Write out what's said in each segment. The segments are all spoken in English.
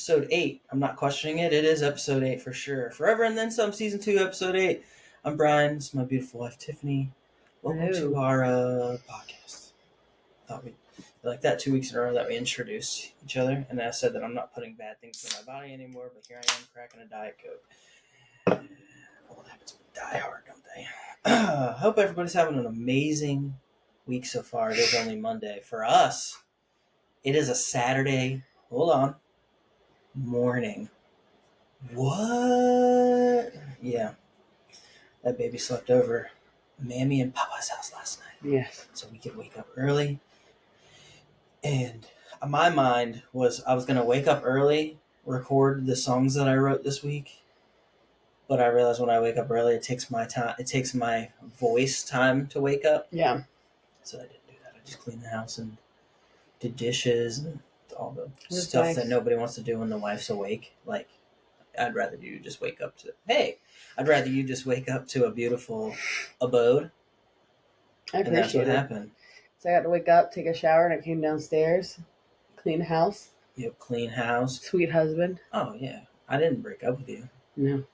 episode 8. I'm not questioning it. It is episode 8 for sure. Forever and Then Some, season 2, episode 8. I'm Brian. This is my beautiful wife, Tiffany. Welcome to our podcast. Thought we'd like that 2 weeks in a row that we introduced each other, and I said that I'm not putting bad things in my body anymore, but here I am cracking a Diet Coke. Old habits die hard, don't they? Hope everybody's having an amazing week so far. It is only Monday. For us, it is a Saturday. Hold on. Morning. What? Yeah. That baby slept over Mammy and Papa's house last night. Yes. So we could wake up early. And my mind was I was going to wake up early, record the songs that I wrote this week. But I realized when I wake up early, it takes my time. It takes my voice time to wake up. Yeah. So I didn't do that. I just cleaned the house and did dishes and all the That's stuff nice. that nobody wants to do when the wife's awake. Like, I'd rather you just wake up to, I'd rather you just wake up to a beautiful abode. I And that's what appreciate it. happened. So I got to wake up, take a shower, and I came downstairs, clean the house. Yep, clean house. Sweet husband. Oh, yeah. I didn't break up with you. No.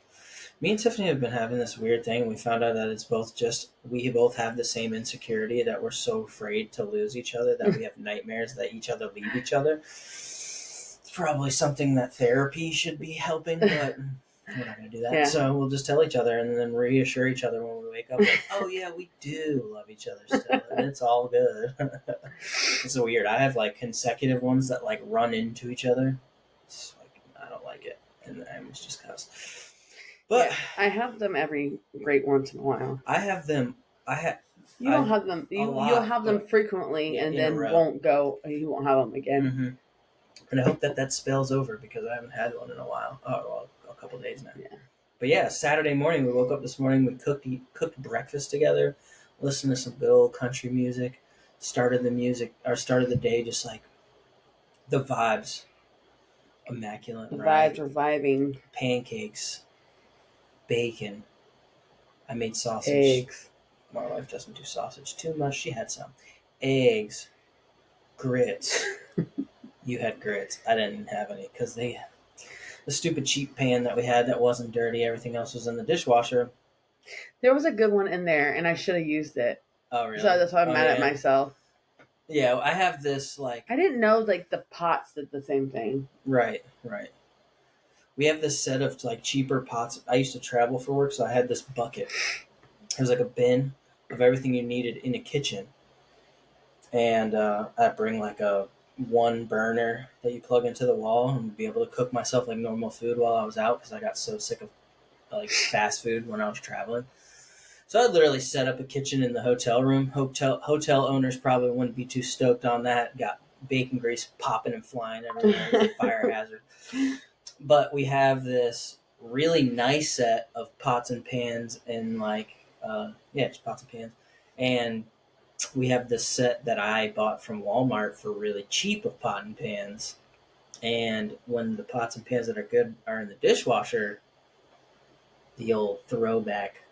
Me and Tiffany have been having this weird thing. We found out that it's both just, we both have the same insecurity that we're so afraid to lose each other that we have nightmares that each other leave each other. It's probably something that therapy should be helping, but we're not going to do that. Yeah. So we'll just tell each other and then reassure each other when we wake up. Like, oh, yeah, we do love each other still, and it's all good. It's so weird. I have, like, consecutive ones that, like, run into each other. It's like, I don't like it. And I was just cussed. But yeah, I have them every great once in a while. I have them. You don't have them. You'll have them frequently, and then won't go. You won't have them again. Mm-hmm. And I hope that spills over because I haven't had one in a while. Oh, well, a couple of days now. Yeah. But yeah, Saturday morning we woke up this morning. We cooked breakfast together, listened to some good old country music. Started the day just like the vibes, immaculate. The right? vibes are vibing. Pancakes. Bacon. I made sausage. Eggs. My wife doesn't do sausage too much. She had some. Eggs. Grits. You had grits. I didn't have any because the stupid cheap pan that we had that wasn't dirty. Everything else was in the dishwasher. There was a good one in there, and I should have used it. Oh, really? So that's why I'm mad at myself. Yeah, I have this like... I didn't know like the pots did the same thing. Right. We have this set of like cheaper pots. I used to travel for work, so I had this bucket. It was like a bin of everything you needed in a kitchen. And I bring like a one burner that you plug into the wall and be able to cook myself like normal food while I was out because I got so sick of like fast food when I was traveling. So I literally set up a kitchen in the hotel room. Hotel owners probably wouldn't be too stoked on that. Got bacon grease popping and flying everywhere. It was a fire hazard. But we have this really nice set of pots and pans and just pots and pans. And we have this set that I bought from Walmart for really cheap of pot and pans. And when the pots and pans that are good are in the dishwasher, the old throwback.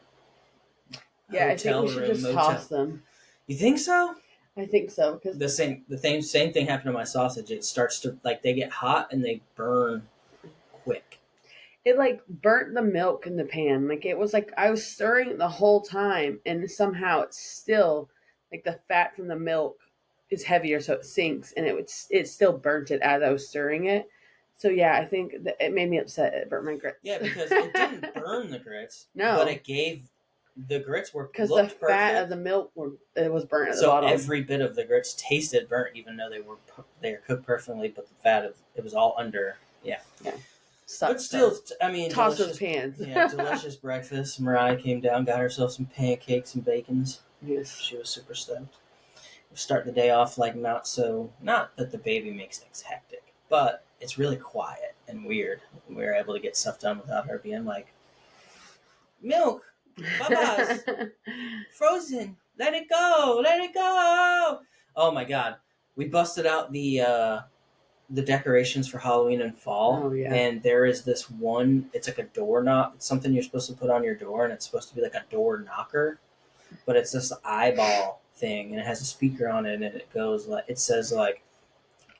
Yeah, I think we should just toss them. You think so? I think so because the same thing happened to my sausage. It starts to they get hot and they burn quick. It like burnt the milk in the pan. Like it was like I was stirring the whole time, and somehow it's still like the fat from the milk is heavier, so it sinks, and it still burnt it as I was stirring it. So yeah, I think that it made me upset. It burnt my grits. Yeah, because it didn't burn the grits. No, but it gave the grits were because the fat of the milk was burnt at the bottom. So every bit of the grits tasted burnt, even though they were cooked perfectly. But the fat it was all under. Yeah. But still, I mean, toss those pans. Yeah, delicious breakfast. Mariah came down, got herself some pancakes and bacons. Yes, she was super stoked. We start the day off like not that the baby makes things hectic, but it's really quiet and weird. We were able to get stuff done without her being like, milk, babas, frozen, let it go. Oh my God, we busted out the decorations for Halloween and fall. Oh, yeah. And there is this one, it's like a door knob. It's something you're supposed to put on your door, and it's supposed to be like a door knocker, but it's this eyeball thing, and it has a speaker on it, and it goes like, it says like,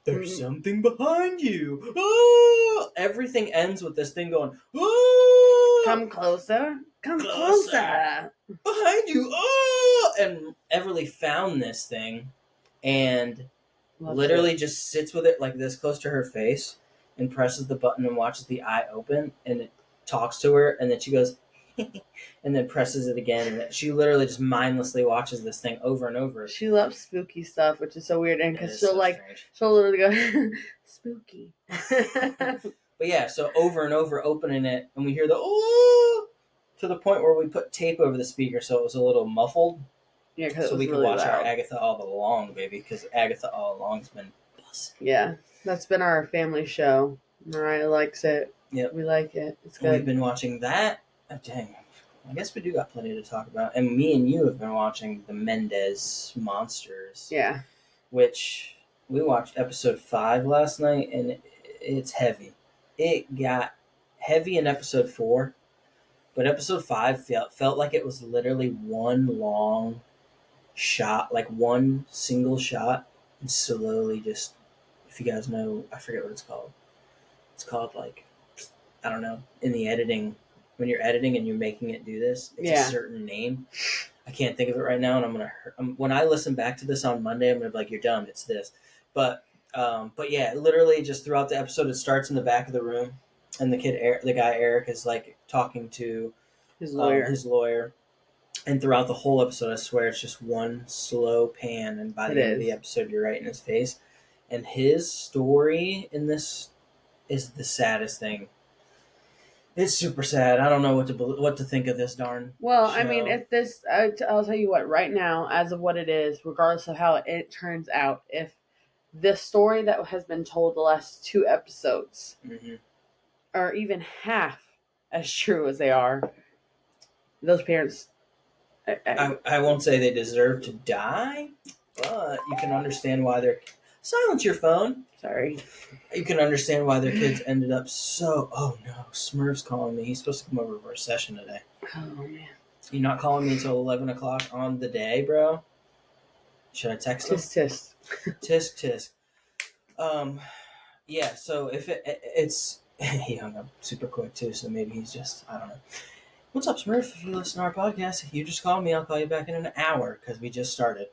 There's something behind you. Oh! Everything ends with this thing going, oh! Come closer. Come closer. Behind you. Oh! And Everly found this thing and literally just sits with it like this close to her face and presses the button and watches the eye open, and it talks to her, and then she goes and then presses it again, and she literally just mindlessly watches this thing over and over. She loves spooky stuff, which is so weird, and because she'll strange. she'll literally go spooky. But yeah, so over and over opening it, and we hear the oh, to the point where we put tape over the speaker so it was a little muffled. Yeah, because so we really can watch loud. our Agatha All Along, baby, because Agatha All Along's been busting. Yeah, that's been our family show. Mariah likes it. Yep. We like it. It's good. We've been watching that. Oh, dang. I guess we do got plenty to talk about. And me and you have been watching the Mendez Monsters. Yeah. Which we watched episode 5 last night, and it's heavy. It got heavy in episode 4, but episode 5 felt like it was literally one long shot, like one single shot, and slowly just, if you guys know, I forget what it's called. It's called, like, I don't know, in the editing, when you're editing and you're making it do this, it's a certain name. I can't think of it right now, and when I listen back to this on Monday, I'm gonna be like, "You're dumb. It's this." But yeah, literally just throughout the episode, it starts in the back of the room, and the guy Eric, is like talking to his lawyer, and throughout the whole episode, I swear it's just one slow pan, and by the end of the episode, you're right in his face. And his story in this is the saddest thing. It's super sad. I don't know what to think of this darn. Well, show. I mean, if this, I'll tell you what. Right now, as of what it is, regardless of how it turns out, if the story that has been told the last 2 episodes are even half as true as they are, those parents. I won't say they deserve to die, but you can understand why they're. Silence your phone. Sorry. You can understand why their kids ended up so. Oh no, Smurf's calling me. He's supposed to come over for a session today. Oh man. You're not calling me until 11 o'clock on the day, bro? Should I text him? Tisk. Tisk. Yeah, so if it's. He hung up super quick too, so maybe he's just. I don't know. What's up, Smurf? If you listen to our podcast, you just call me. I'll call you back in an hour because we just started.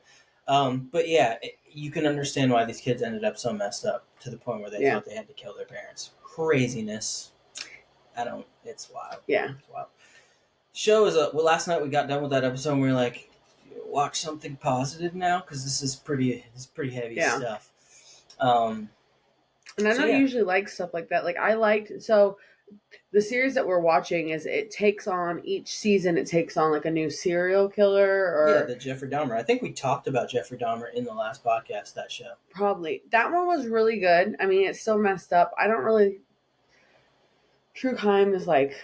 But yeah, you can understand why these kids ended up so messed up to the point where they thought they had to kill their parents. Craziness. It's wild. Yeah. It's wild. Show is last night we got done with that episode and we were like, watch something positive now because this is pretty heavy stuff. And I don't usually like stuff like that. Like I liked, the series that we're watching is each season it takes on like a new serial killer or the Jeffrey Dahmer. I think we talked about Jeffrey Dahmer in the last podcast, that show. Probably. That one was really good. I mean, it's still messed up. True crime is like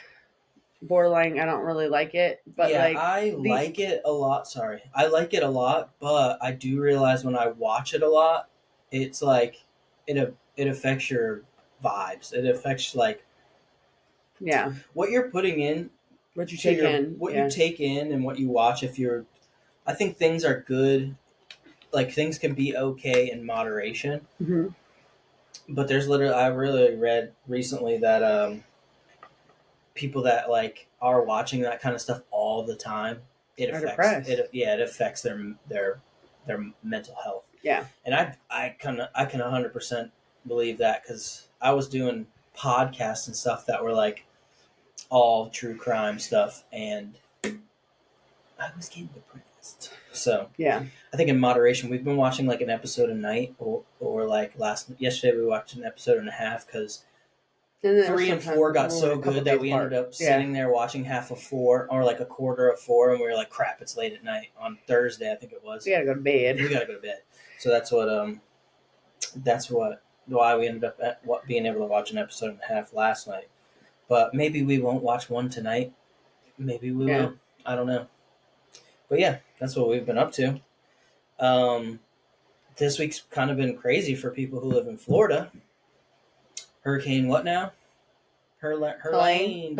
borderline. I don't really like it, but I like it a lot. Sorry. I like it a lot, but I do realize when I watch it a lot, it's like it affects your vibes. It affects like what you're putting in, what you take in, you take in, and what you watch. I think things are good. Like things can be okay in moderation, but there's I really read recently that people that like are watching that kind of stuff all the time, it affects it affects their mental health. Yeah, and I can 100% believe that because I was doing podcasts and stuff that were like all true crime stuff, and I was getting depressed. So yeah, I think in moderation, we've been watching like an episode a night, or like yesterday we watched an episode and a half because 3 and 4 got so good that we ended up sitting there watching half of 4 or like a quarter of 4, and we were like, crap, it's late at night on Thursday, I think it was. We gotta go to bed. So that's why we ended up being able to watch an episode and a half last night. But maybe we won't watch one tonight. Maybe we will. I don't know. But yeah, that's what we've been up to. This week's kind of been crazy for people who live in Florida. Hurricane what now? Helene.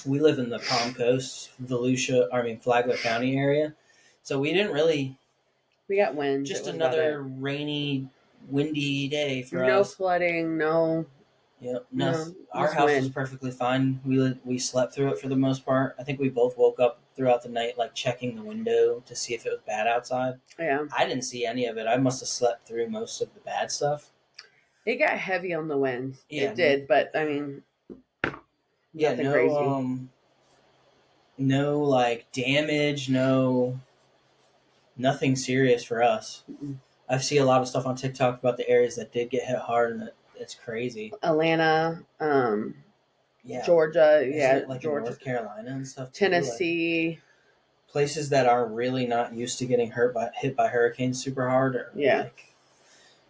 We live in the Palm Coast, Flagler County area. So we didn't really We got winds. It Just was about another it. rainy, windy day for No us. flooding. No. Yep. No. Our Just house was wind. perfectly fine. We slept through it for the most part. I think we both woke up throughout the night, like checking the window to see if it was bad outside. Yeah. I didn't see any of it. I must have slept through most of the bad stuff. It got heavy on the winds. Yeah. It did, but I mean, Yeah. nothing crazy. No like damage. No, nothing serious for us. Mm-mm. I see a lot of stuff on TikTok about the areas that did get hit hard, and it's crazy. Atlanta, Yeah. Georgia, Isn't yeah, it like in Georgia, North Carolina and stuff too? Like Tennessee, places that are really not used to getting hit by hurricanes super hard, or yeah, like.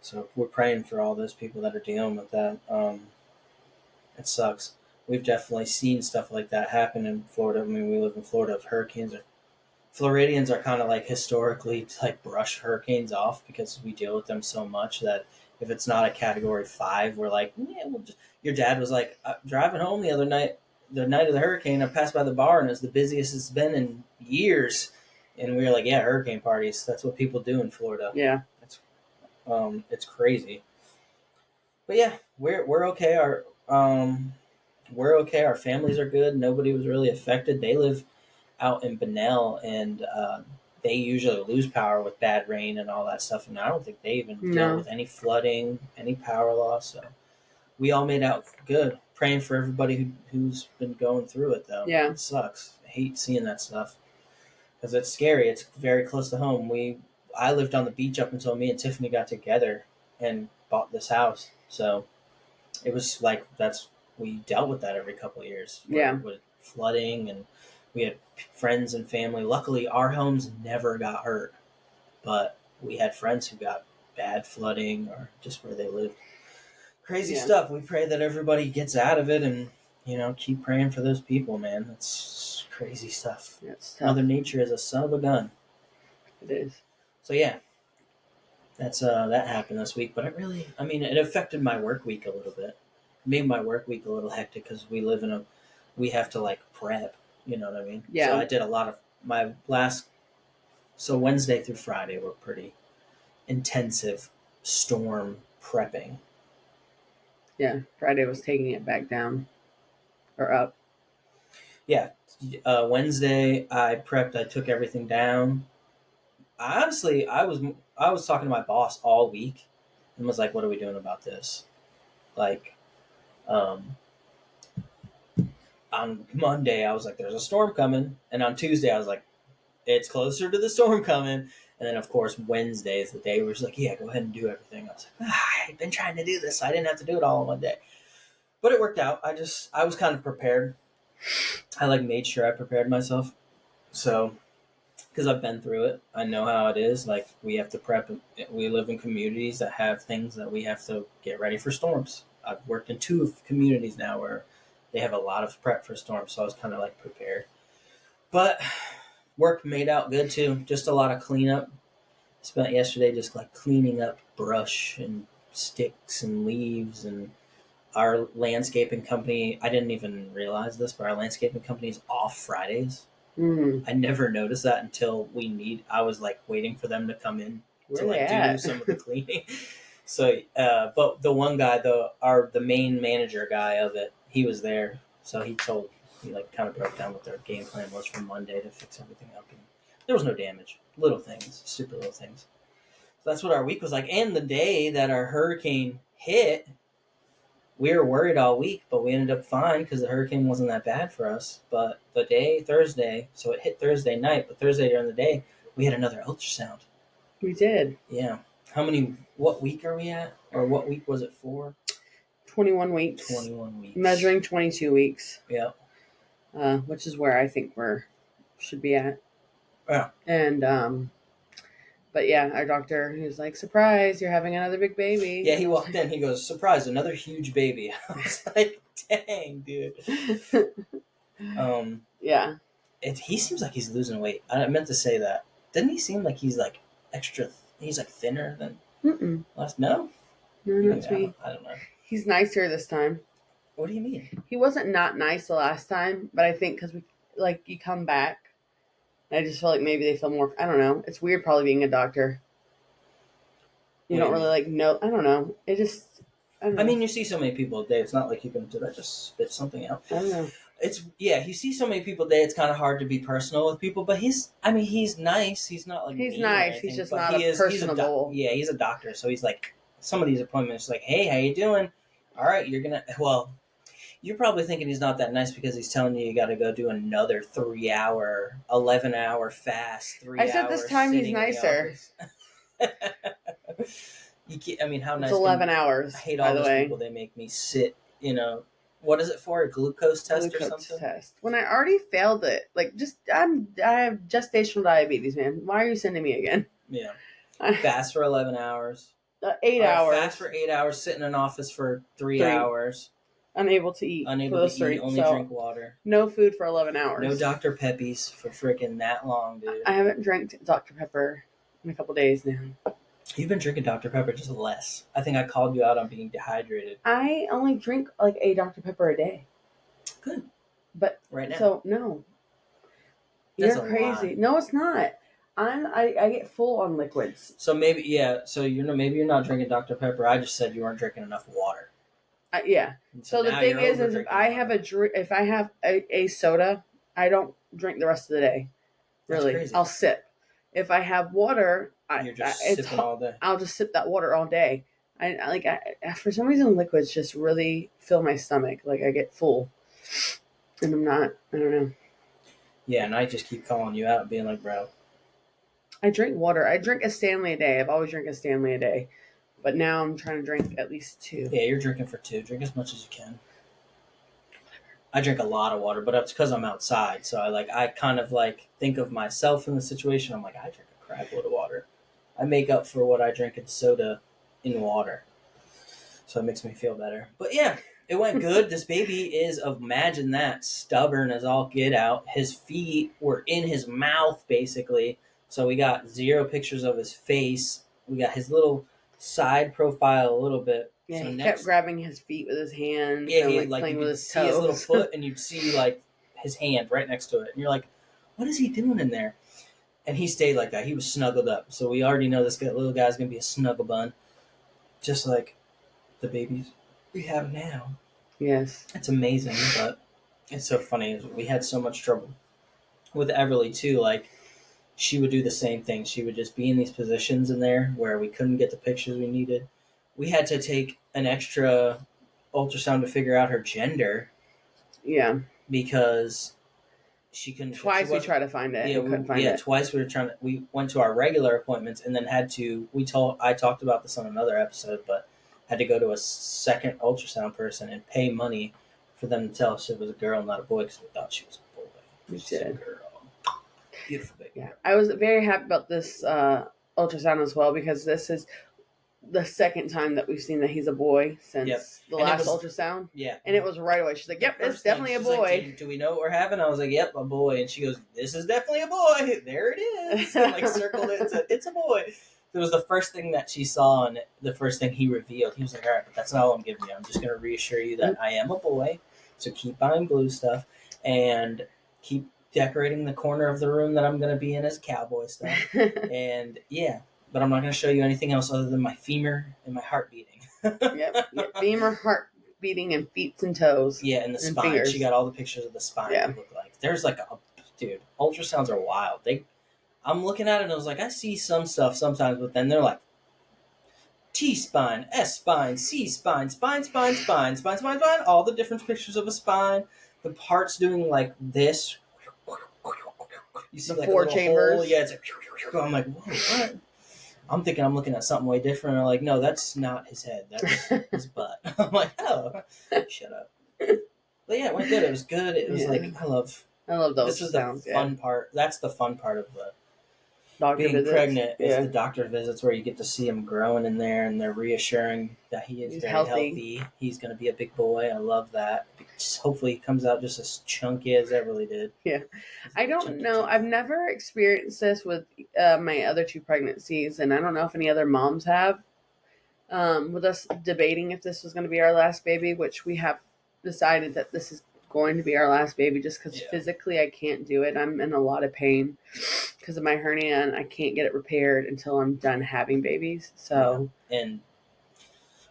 So we're praying for all those people that are dealing with that. It sucks. We've definitely seen stuff like that happen in Florida. I mean, we live in Florida. Hurricanes are Floridians are kind of like historically like brush hurricanes off because we deal with them so much that if it's not a category 5, we're like, yeah, we'll just. Your dad was like driving home the night of the hurricane. I passed by the bar and it's the busiest it's been in years, and we were like, yeah, hurricane parties. That's what people do in Florida. yeah, It's crazy. But yeah, we're okay. We're okay. Our families are good. Nobody was really affected. They live out in Bunnell, and they usually lose power with bad rain and all that stuff. And I don't think they even dealt no, with any flooding, any power loss. So we all made out good. Praying for everybody who's been going through it, though. yeah, It sucks. I hate seeing that stuff because it's scary. It's very close to home. I lived on the beach up until me and Tiffany got together and bought this house. So it was like we dealt with that every couple of years yeah, with flooding, and we had friends and family. Luckily, our homes never got hurt, but we had friends who got bad flooding or just where they lived. Crazy yeah. stuff. We pray that everybody gets out of it, and keep praying for those people, man. That's crazy stuff. It's tough. Mother Nature is a son of a gun. It is. So yeah, that happened this week, but it affected my work week a little bit. It made my work week a little hectic because we have to like prep, you know what I mean? Yeah. So I did a lot of so Wednesday through Friday were pretty intensive storm prepping. Yeah, Friday was taking it back down or up. Yeah. Wednesday I prepped, I took everything down. Honestly, I was talking to my boss all week and was like, what are we doing about this? Like, um, on Monday, I was like, "There's a storm coming," and on Tuesday, I was like, "It's closer to the storm coming." And then, of course, Wednesday is the day where it's like, "Yeah, go ahead and do everything." I was like, "I've been trying to do this, so I didn't have to do it all in one day," but it worked out. I was kind of prepared. I like made sure I prepared myself, so because I've been through it, I know how it is. Like we have to prep. We live in communities that have things that we have to get ready for storms. I've worked in 2 communities now where they have a lot of prep for storms, so I was kind of like prepared. But work made out good too. Just a lot of cleanup. Spent yesterday just like cleaning up brush and sticks and leaves, and our landscaping company. I didn't even realize this, but our landscaping company is off Fridays. Mm. I never noticed that until I was like waiting for them to come in Where to they like do at? some of the cleaning. So, but the one guy, the main manager guy of it, he was there. So he like kind of broke down what their game plan was for Monday to fix everything up. And there was no damage, little things, super little things. So that's what our week was like. And the day that our hurricane hit, we were worried all week, but we ended up fine because the hurricane wasn't that bad for us. But the day Thursday, so it hit Thursday night, but Thursday during the day, we had another ultrasound. We did. Yeah. What week are we at? Or what week was it for? 21 weeks. 21 weeks. Measuring 22 weeks. Yeah. Which is where I think should be at. Yeah. And but yeah, our doctor, he was like, "Surprise, you're having another big baby." Yeah, he walked in, he goes, "Surprise, another huge baby." I was like, "Dang, dude." Yeah. He seems like he's losing weight. I meant to say that. Didn't he seem like he's like he's like thinner than Mm-mm. last? No? No, that's me. I don't know. He's nicer this time. What do you mean? He wasn't not nice the last time, but I think because you come back, I just feel like maybe they feel more. I don't know. It's weird, probably being a doctor. You What do don't you really mean? like know. I don't know. It just. I don't know. I mean, you see so many people a day. It's not like you can, did I just spit something out? I don't know. It's, yeah, you see so many people a day, it's kind of hard to be personal with people, but he's nice. He's not like He's mean or nice. He's anything, just but not a personable. yeah, he's a doctor. So he's like, some of these appointments, like, hey, how you doing? All right, well, you're probably thinking he's not that nice because he's telling you got to go do another 3 hour, 11 hour fast, I three said this hours time he's sitting in the nicer. office. You can't, I mean, how It's nice can 11 hours, I hate by all the those way. people. They make me sit. What is it for? A glucose test or Glucose something? test. When I already failed it, like I have gestational diabetes, man. Why are you sending me again? Yeah, fast for 11 hours. 8 hours. Fast for 8 hours. Sit in an office for 3. hours. Unable to eat. Unable for to those eat. 3. Only So drink water. no food for 11 hours. No Dr. Peppies for freaking that long, dude. I haven't drank Dr. Pepper in a couple days now. You've been drinking Dr. Pepper just less. I think I called you out on being dehydrated. I only drink like a Dr. Pepper a day. Good. But right now. So no. That's You're a crazy. lie. No, it's not. I get full on liquids. So maybe maybe you're not drinking Dr. Pepper. I just said you weren't drinking enough water. Yeah. So the now thing you're is if over-drinking I water. have if I have a soda, I don't drink the rest of the day. That's Really, crazy. I'll sip. If I have water, You're just sipping all day. I'll just sip that water all day. I for some reason liquids just really fill my stomach. Like I get full, and I'm not. I don't know. Yeah, and I just keep calling you out, being like, bro. I drink water. I drink a Stanley a day. I've always drank a Stanley a day, but now I'm trying to drink at least 2. Yeah, you're drinking for 2. Drink as much as you can. I drink a lot of water, but it's because I'm outside. So I kind of like think of myself in the situation. I'm like, I drink a crap load of water. I make up for what I drink in soda in water. So it makes me feel better. But yeah, it went good. This baby is, imagine that, stubborn as all get out. His feet were in his mouth, basically. So we got 0 pictures of his face. We got his little side profile a little bit. Yeah, so he kept grabbing his feet with his hands Yeah, and like playing you with could his see toes. his little foot, and you'd see like his hand right next to it, and you're like, "What is he doing in there?" And he stayed like that. He was snuggled up, so we already know this little guy's gonna be a snuggle bun, just like the babies we have now. Yes, It's amazing, but it's so funny. We had so much trouble with Everly too. Like she would do the same thing. She would just be in these positions in there where we couldn't get the pictures we needed. We had to take an extra ultrasound to figure out her gender. Yeah. Because she couldn't. Twice we tried to find it. Yeah, we couldn't find it. Twice we were trying to. We went to our regular appointments and then had to. I talked about this on another episode, but had to go to a second ultrasound person and pay money for them to tell us it was a girl, not a boy, because we thought she was a boy. We She's a did. girl. Beautiful baby. Yeah, I was very happy about this ultrasound as well because this is the second time that we've seen that he's a boy since the last ultrasound. Yeah. And it was right away. She's like, "Yep, it's definitely a boy." Like, do we know what we're having? I was like, "Yep, a boy." And she goes, "This is definitely a boy. There it is." And like circled it and said, "It's a boy." It was the first thing that she saw and the first thing he revealed. He was like, "All right, but that's not all I'm giving you. I'm just going to reassure you that I am a boy. So keep buying blue stuff and keep decorating the corner of the room that I'm going to be in as cowboy stuff." And yeah, but I'm not going to show you anything else other than my femur and my heart beating. Yep. Femur, heart beating, and feet and toes. Yeah, and the spine. Fingers. She got all the pictures of the spine. Yeah. Look like there's like dude, ultrasounds are wild. I'm looking at it and I was like, I see some stuff sometimes, but then they're like T spine, S spine, C spine, spine, all the different pictures of a spine. The parts doing like this. You see the like 4 chambers. Hole. Yeah, it's like I'm like, whoa, what? I'm thinking I'm looking at something way different. I'm like, no, that's not his head. That's his butt. I'm like, oh, shut up. But yeah, it went good. It was good. It was like, I love those. This is the fun part. That's the fun part of the doctor being visits. pregnant. Is the doctor visits where you get to see him growing in there, and they're reassuring that he's very healthy. He's going to be a big boy. I love that. Hopefully, he comes out just as chunky as Everly did. Yeah, I don't know. Chunky. I've never experienced this with my other 2 pregnancies, and I don't know if any other moms have. With us debating if this was going to be our last baby, which we have decided that this is going to be our last baby just because physically I can't do it. I'm in a lot of pain because of my hernia, and I can't get it repaired until I'm done having babies. So and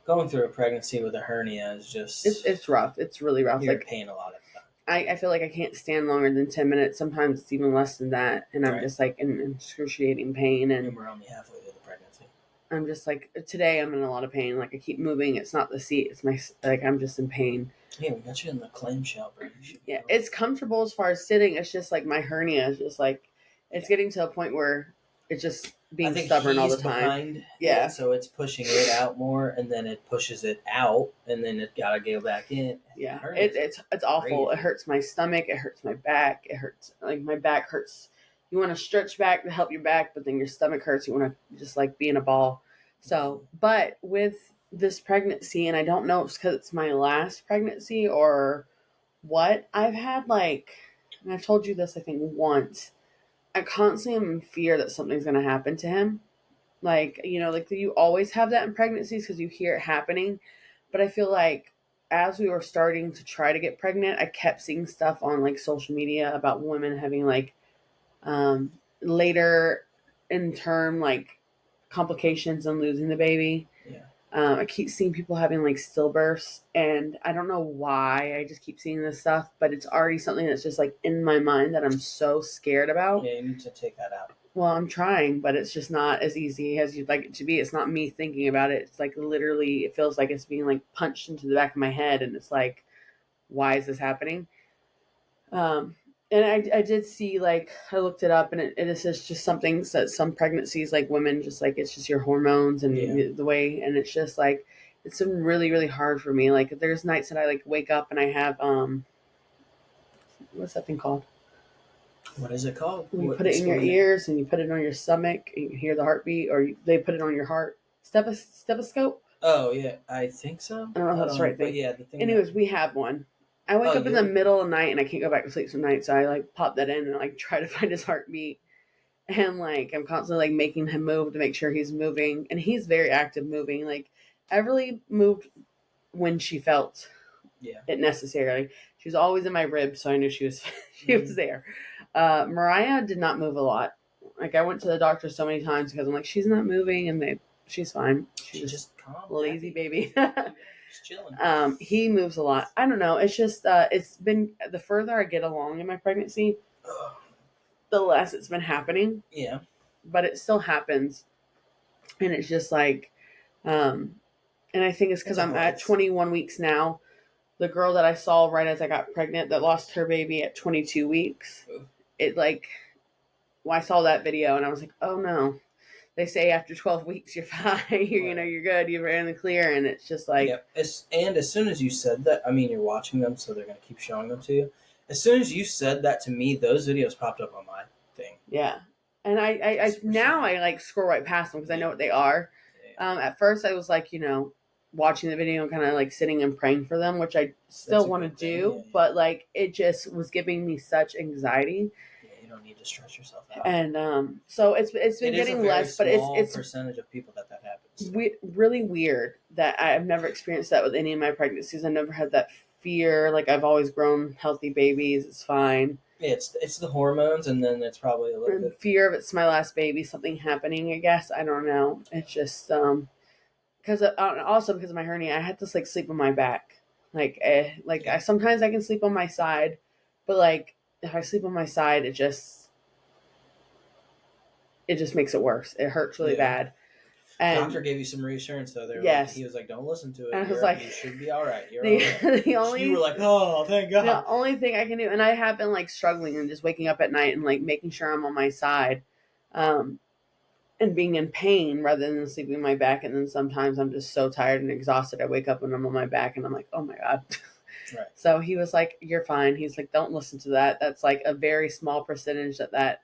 going through a pregnancy with a hernia is just it's rough. It's really rough. you're in Like pain a lot of the time. I feel like I can't stand longer than 10 minutes. Sometimes it's even less than that, and I'm Right. just like in excruciating pain, And we're only halfway through the pregnancy. I'm just like, today I'm in a lot of pain. Like I keep moving. It's not the seat. It's my, like, I'm just in pain. Yeah, we got you in the clamshell, bro. Yeah, it's comfortable as far as sitting. It's just like my hernia is just like, it's getting to a point where it's just being stubborn all the time. Behind Yeah. it, so it's pushing it out more, and then it pushes it out, and then it gotta go back in. Yeah, it's awful. crazy. It hurts my stomach. It hurts my back. It hurts, like, my back hurts. You want to stretch back to help your back, but then your stomach hurts. You want to just like be in a ball. So, but with this pregnancy, and I don't know if it's because it's my last pregnancy or what, I've had like, and I've told you this I think once, I constantly am in fear that something's going to happen to him. Like, you know, like you always have that in pregnancies because you hear it happening. But I feel like as we were starting to try to get pregnant, I kept seeing stuff on like social media about women having like later in term like complications and losing the baby. Yeah. I keep seeing people having like stillbirths, and I don't know why. I just keep seeing this stuff, but it's already something that's just like in my mind that I'm so scared about. Yeah, you need to take that out. Well, I'm trying, but it's just not as easy as you'd like it to be. It's not me thinking about it. It's like literally, it feels like it's being like punched into the back of my head, and it's like, why is this happening? And I did see, like, I looked it up, and it is just some things that some pregnancies, like women, just like, it's just your hormones and the way, and it's just like, it's been really, really hard for me. Like, there's nights that I like wake up and I have, what's that thing called? What is it called? You put it in your ears and you put it on your stomach and you hear the heartbeat, or they put it on your heart. Stethoscope? Oh, yeah, I think so. I don't know if that's the right thing. But yeah, the thing. Anyways, we have one. I wake up in the middle of the night and I can't go back to sleep some nights, so I like pop that in and like try to find his heartbeat. And like I'm constantly like making him move to make sure he's moving, and he's very active moving. Like Everly moved when she felt it necessarily. She was always in my ribs, so I knew she was was there. Mariah did not move a lot. Like I went to the doctor so many times because I'm like, she's not moving, and she's fine. She's just calm, lazy baby. She's chilling. He moves a lot. I don't know. It's just it's been, the further I get along in my pregnancy, the less it's been happening. Yeah. But it still happens, and it's just like, and I think it's because I'm at 21 weeks now. The girl that I saw right as I got pregnant that lost her baby at 22 weeks, it like, well, I saw that video and I was like, oh no. They say after 12 weeks you're fine, you're good, you're in the clear, and it's just like. Yep. And as soon as you said that, I mean, you're watching them, so they're going to keep showing them to you. As soon as you said that to me, those videos popped up on my thing. Yeah. And I now I like scroll right past them because I know what they are. Yeah. At first I was like, watching the video and kind of like sitting and praying for them, which I still want to do, but like it just was giving me such anxiety. Yeah, you don't need to stress yourself out. And so it's been getting less, but it's percentage of people that happens. Really weird that I've never experienced that with any of my pregnancies. I never had that fear. Like I've always grown healthy babies. It's fine. Yeah, it's the hormones, and then it's probably a little bit fear of it's my last baby, something happening. I guess I don't know. It's just because also because of my hernia, I had to like sleep on my back. I sometimes I can sleep on my side, but like if I sleep on my side, it just makes it worse. It hurts really bad. And doctor gave you some reassurance though. He was like, "Don't listen to it. And I was like, you should be all right. You're all right." You were like, "Oh, thank God." The only thing I can do, and I have been like struggling and just waking up at night and like making sure I'm on my side, and being in pain rather than sleeping on my back. And then sometimes I'm just so tired and exhausted. I wake up and I'm on my back and I'm like, oh my God. Right. So he was like, you're fine. He's like, don't listen to that. That's like a very small percentage that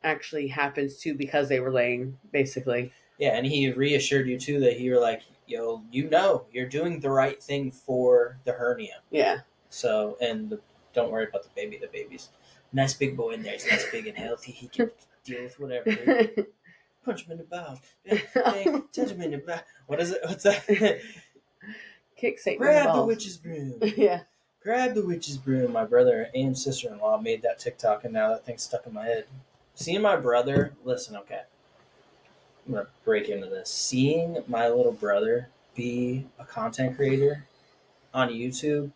actually happens to because they were laying, basically. Yeah, and he reassured you too that you were like, you're doing the right thing for the hernia. Yeah. So, and don't worry about the baby. The baby's nice big boy in there. He's nice big and healthy. He can deal with whatever. Punch him in the mouth. Hey, touch him in the mouth. What is it? What's that? Kick Satan. Grab the witch's broom. Yeah. Grab the witch's broom. My brother and sister-in-law made that TikTok, and now that thing's stuck in my head. seeing my brother. Listen, okay, I'm gonna break into this. Seeing my little brother be a content creator on YouTube,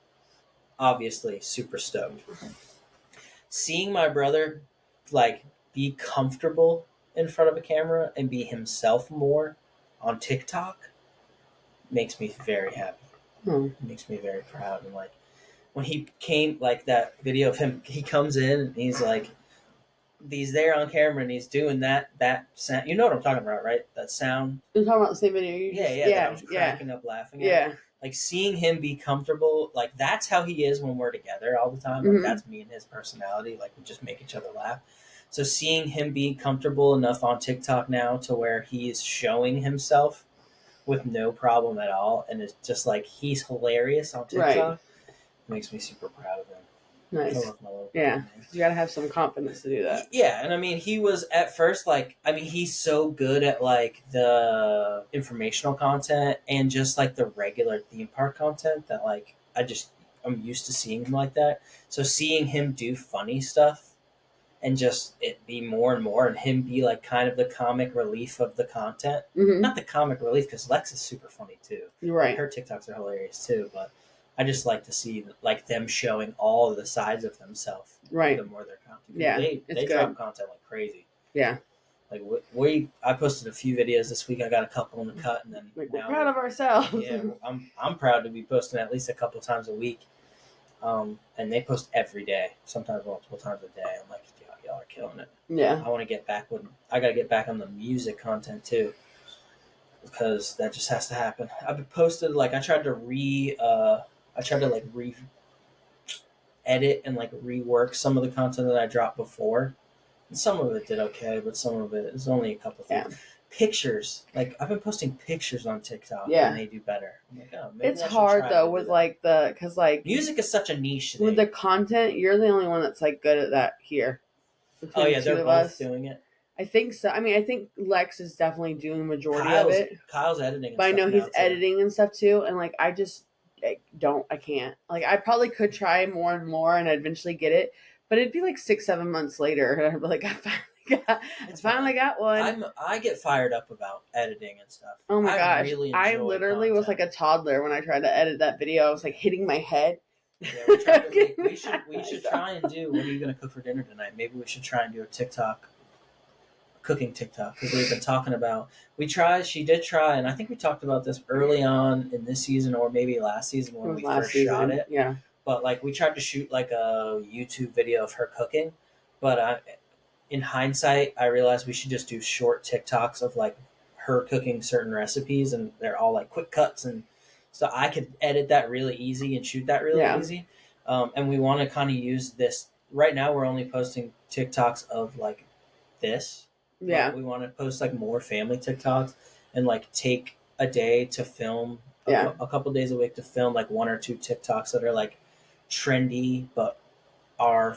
obviously super stoked. Seeing my brother like be comfortable in front of a camera and be himself more on TikTok makes me very happy. Hmm. It makes me very proud. And like when he came, like that video of him, he comes in and he's like, he's there on camera and he's doing that sound. You know what I'm talking about, right? That sound. You're talking about the same video. Yeah, that I was cracking up laughing at. Yeah. Like seeing him be comfortable, like that's how he is when we're together all the time. Like that's me and his personality. Like we just make each other laugh. So seeing him be comfortable enough on TikTok now to where he's showing himself with no problem at all, and it's just like he's hilarious on TikTok. Makes me super proud of him. Nice. I love my little Yeah, man. you gotta have some confidence to do that. Yeah, and I mean, he was at first like, I mean, he's so good at like the informational content and just like the regular theme park content that like I'm used to seeing him like that. So seeing him do funny stuff and just it be more and more, and him be like kind of the comic relief of the content. Not the comic relief because Lex is super funny too. You're right. Her TikToks are hilarious too, but I just like to see like them showing all of the sides of themselves. Right. The more their content. Yeah. They drop content like crazy. Yeah. Like I posted a few videos this week. I got a couple in the cut, and then we're proud of ourselves. Yeah, I'm proud to be posting at least a couple times a week. And they post every day, sometimes multiple times a day. I'm like, y'all are killing it. Yeah. I want to get back I got to get back on the music content too, because that just has to happen. I've posted like I tried to edit and like rework some of the content that I dropped before. And some of it did okay, but some of it is only a couple things. Yeah. Pictures, like I've been posting pictures on TikTok, and they do better. I'm like, oh, maybe it's hard though with like because like music is such a niche thing. With the content, you're the only one that's like good at that here. Oh yeah, they're both doing it. I think so. I mean, I think Lex is definitely doing the majority of it. Kyle's editing, but I know he's editing and stuff too. And like, I can't. Like, I probably could try more and more, and eventually get it. But it'd be like 6-7 months later, and I'd be like, I finally got one. I get fired up about editing and stuff. Oh my gosh. Really I literally was like a toddler when I tried to edit that video. I was like hitting my head. Yeah, we should try and do. What are you going to cook for dinner tonight? Maybe we should try and do a cooking TikTok, because we've been talking about. She did try, and I think we talked about this early on in this season, or maybe last season when we first shot it. Yeah. But like we tried to shoot like a YouTube video of her cooking, but in hindsight, I realized we should just do short TikToks of like her cooking certain recipes, and they're all like quick cuts, and so I could edit that really easy and shoot that really easy. And we want to kind of use this. Right now, we're only posting TikToks of like this. Yeah. But we want to post like more family TikToks and like take a day to film. A couple days a week to film like 1 or 2 TikToks that are like trendy, but are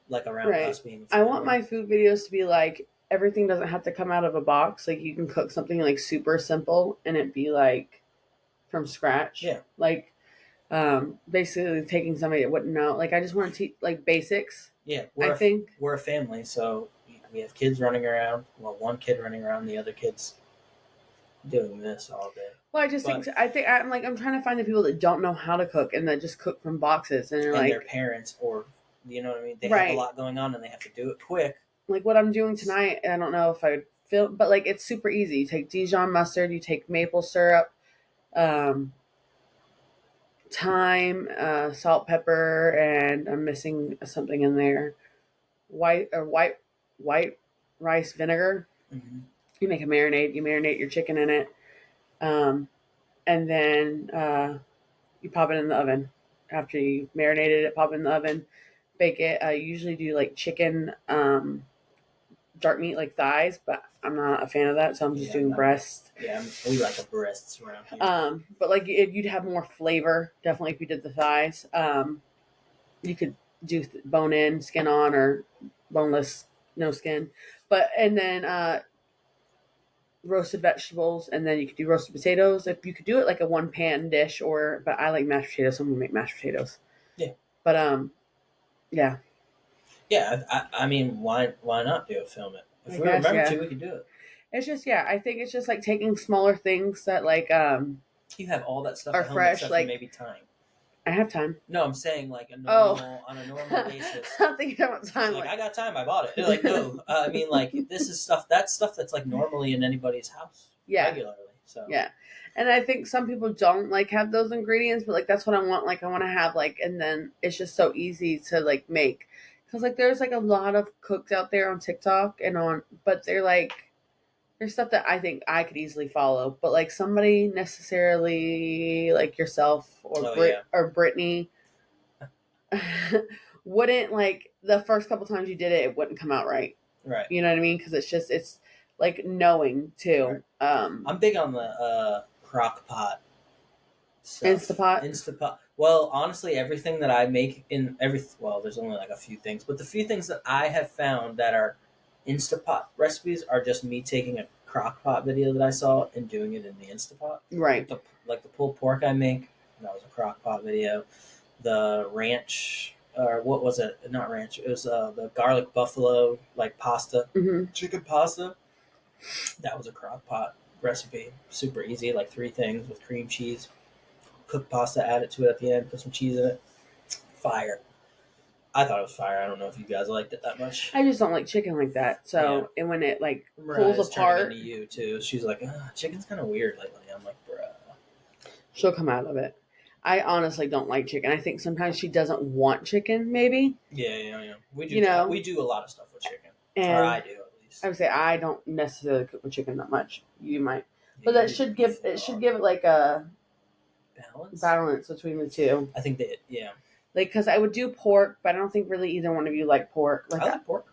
like around us being. I want my food videos to be like, everything doesn't have to come out of a box. Like you can cook something like super simple and it be like from scratch. Yeah. Like basically taking somebody that wouldn't know. Like I just want to teach like basics. Yeah. We're a family, so we have kids running around. Well, one kid running around, the other kid's doing this all day. Well, I'm trying to find the people that don't know how to cook and that just cook from boxes and their parents, or you know what I mean? They have a lot going on and they have to do it quick. Like what I'm doing tonight, I don't know if I would film, but like it's super easy. You take Dijon mustard, you take maple syrup, thyme, salt, pepper, and I'm missing something in there. White rice vinegar. Mm-hmm. You make a marinade. You marinate your chicken in it, and then you pop it in the oven. After you marinated it, pop it in the oven, bake it. I usually do like chicken, dark meat like thighs, but I'm not a fan of that, so I'm just doing breast. Yeah, we like the breasts around here. But like you'd have more flavor definitely if you did the thighs. You could do bone in, skin on, or boneless, no skin. And then roasted vegetables, and then you could do roasted potatoes. If you could do it like a 1-pan dish, but I like mashed potatoes, so I'm gonna make mashed potatoes. Yeah. But yeah. Yeah, I mean, why not film it? If I we guess, remember yeah. to, we could do it. It's just, yeah, I think it's just like taking smaller things that like You have all that stuff are at home fresh. except for Like maybe time. I have time. No, I'm saying like Oh, on a normal basis. I'm thinking about She's time. like, Like I got time, I bought it. You're like, no, I mean, like this is stuff. That's stuff that's like normally in anybody's house yeah, regularly. So yeah. And I think some people don't like have those ingredients, but like that's what I want. Like I want to have like, and then it's just so easy to like make. Because like there's like a lot of cooks out there on TikTok and on, but they're like there's stuff that I think I could easily follow, but like somebody necessarily like yourself or oh yeah, Brittany wouldn't like the first couple times you did it, it wouldn't come out right. right. You know what I mean? Because it's like knowing too. I'm big on the crock pot stuff. Instapot. Instapot. Well, honestly, everything that I make there's only like a few things, but the few things that I have found that are Instapot recipes are just me taking a crock pot video that I saw and doing it in the Instapot. Right. Like the pulled pork I make, that was a crock pot video. The ranch, or what was it? Not ranch. It was the garlic buffalo like pasta, chicken pasta. That was a crock pot recipe. Super easy, like 3 things with cream cheese. Cook pasta, add it to it at the end, put some cheese in it. Fire. I thought it was fire. I don't know if you guys liked it that much. I just don't like chicken like that. So and when it like Mariah's pulls apart, turning into you too. She's like, chicken's kind of weird lately. I'm like, bruh. she'll come out of it. I honestly don't like chicken. I think sometimes she doesn't want chicken, maybe. Yeah. We do. We do a lot of stuff with chicken, or I do at least. I would say I don't necessarily cook with chicken that much. You might, but that should give it like a balance between the two. I think that like because I would do pork, but I don't think really either one of you like pork. Like I like pork.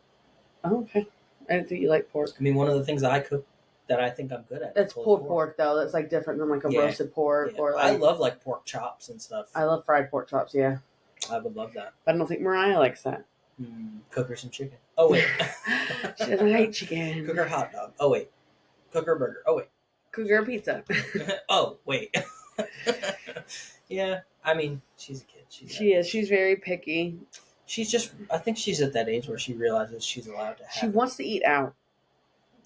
Oh, okay, I didn't think you like pork. I mean, one of the things I cook that I think I'm good at. It's pulled pork though. That's like different than like a roasted pork or like. I love like pork chops and stuff. I love fried pork chops. Yeah, I would love that. But I don't think Mariah likes that. Cook her some chicken. Oh wait, she doesn't like chicken. Cook her hot dog. Oh wait, cook her burger. Oh wait, cook her pizza. Oh wait. Yeah, I mean, she's a kid. She is. She's very picky. She's just. I think she's at that age where she realizes she's allowed to have. She wants to eat out.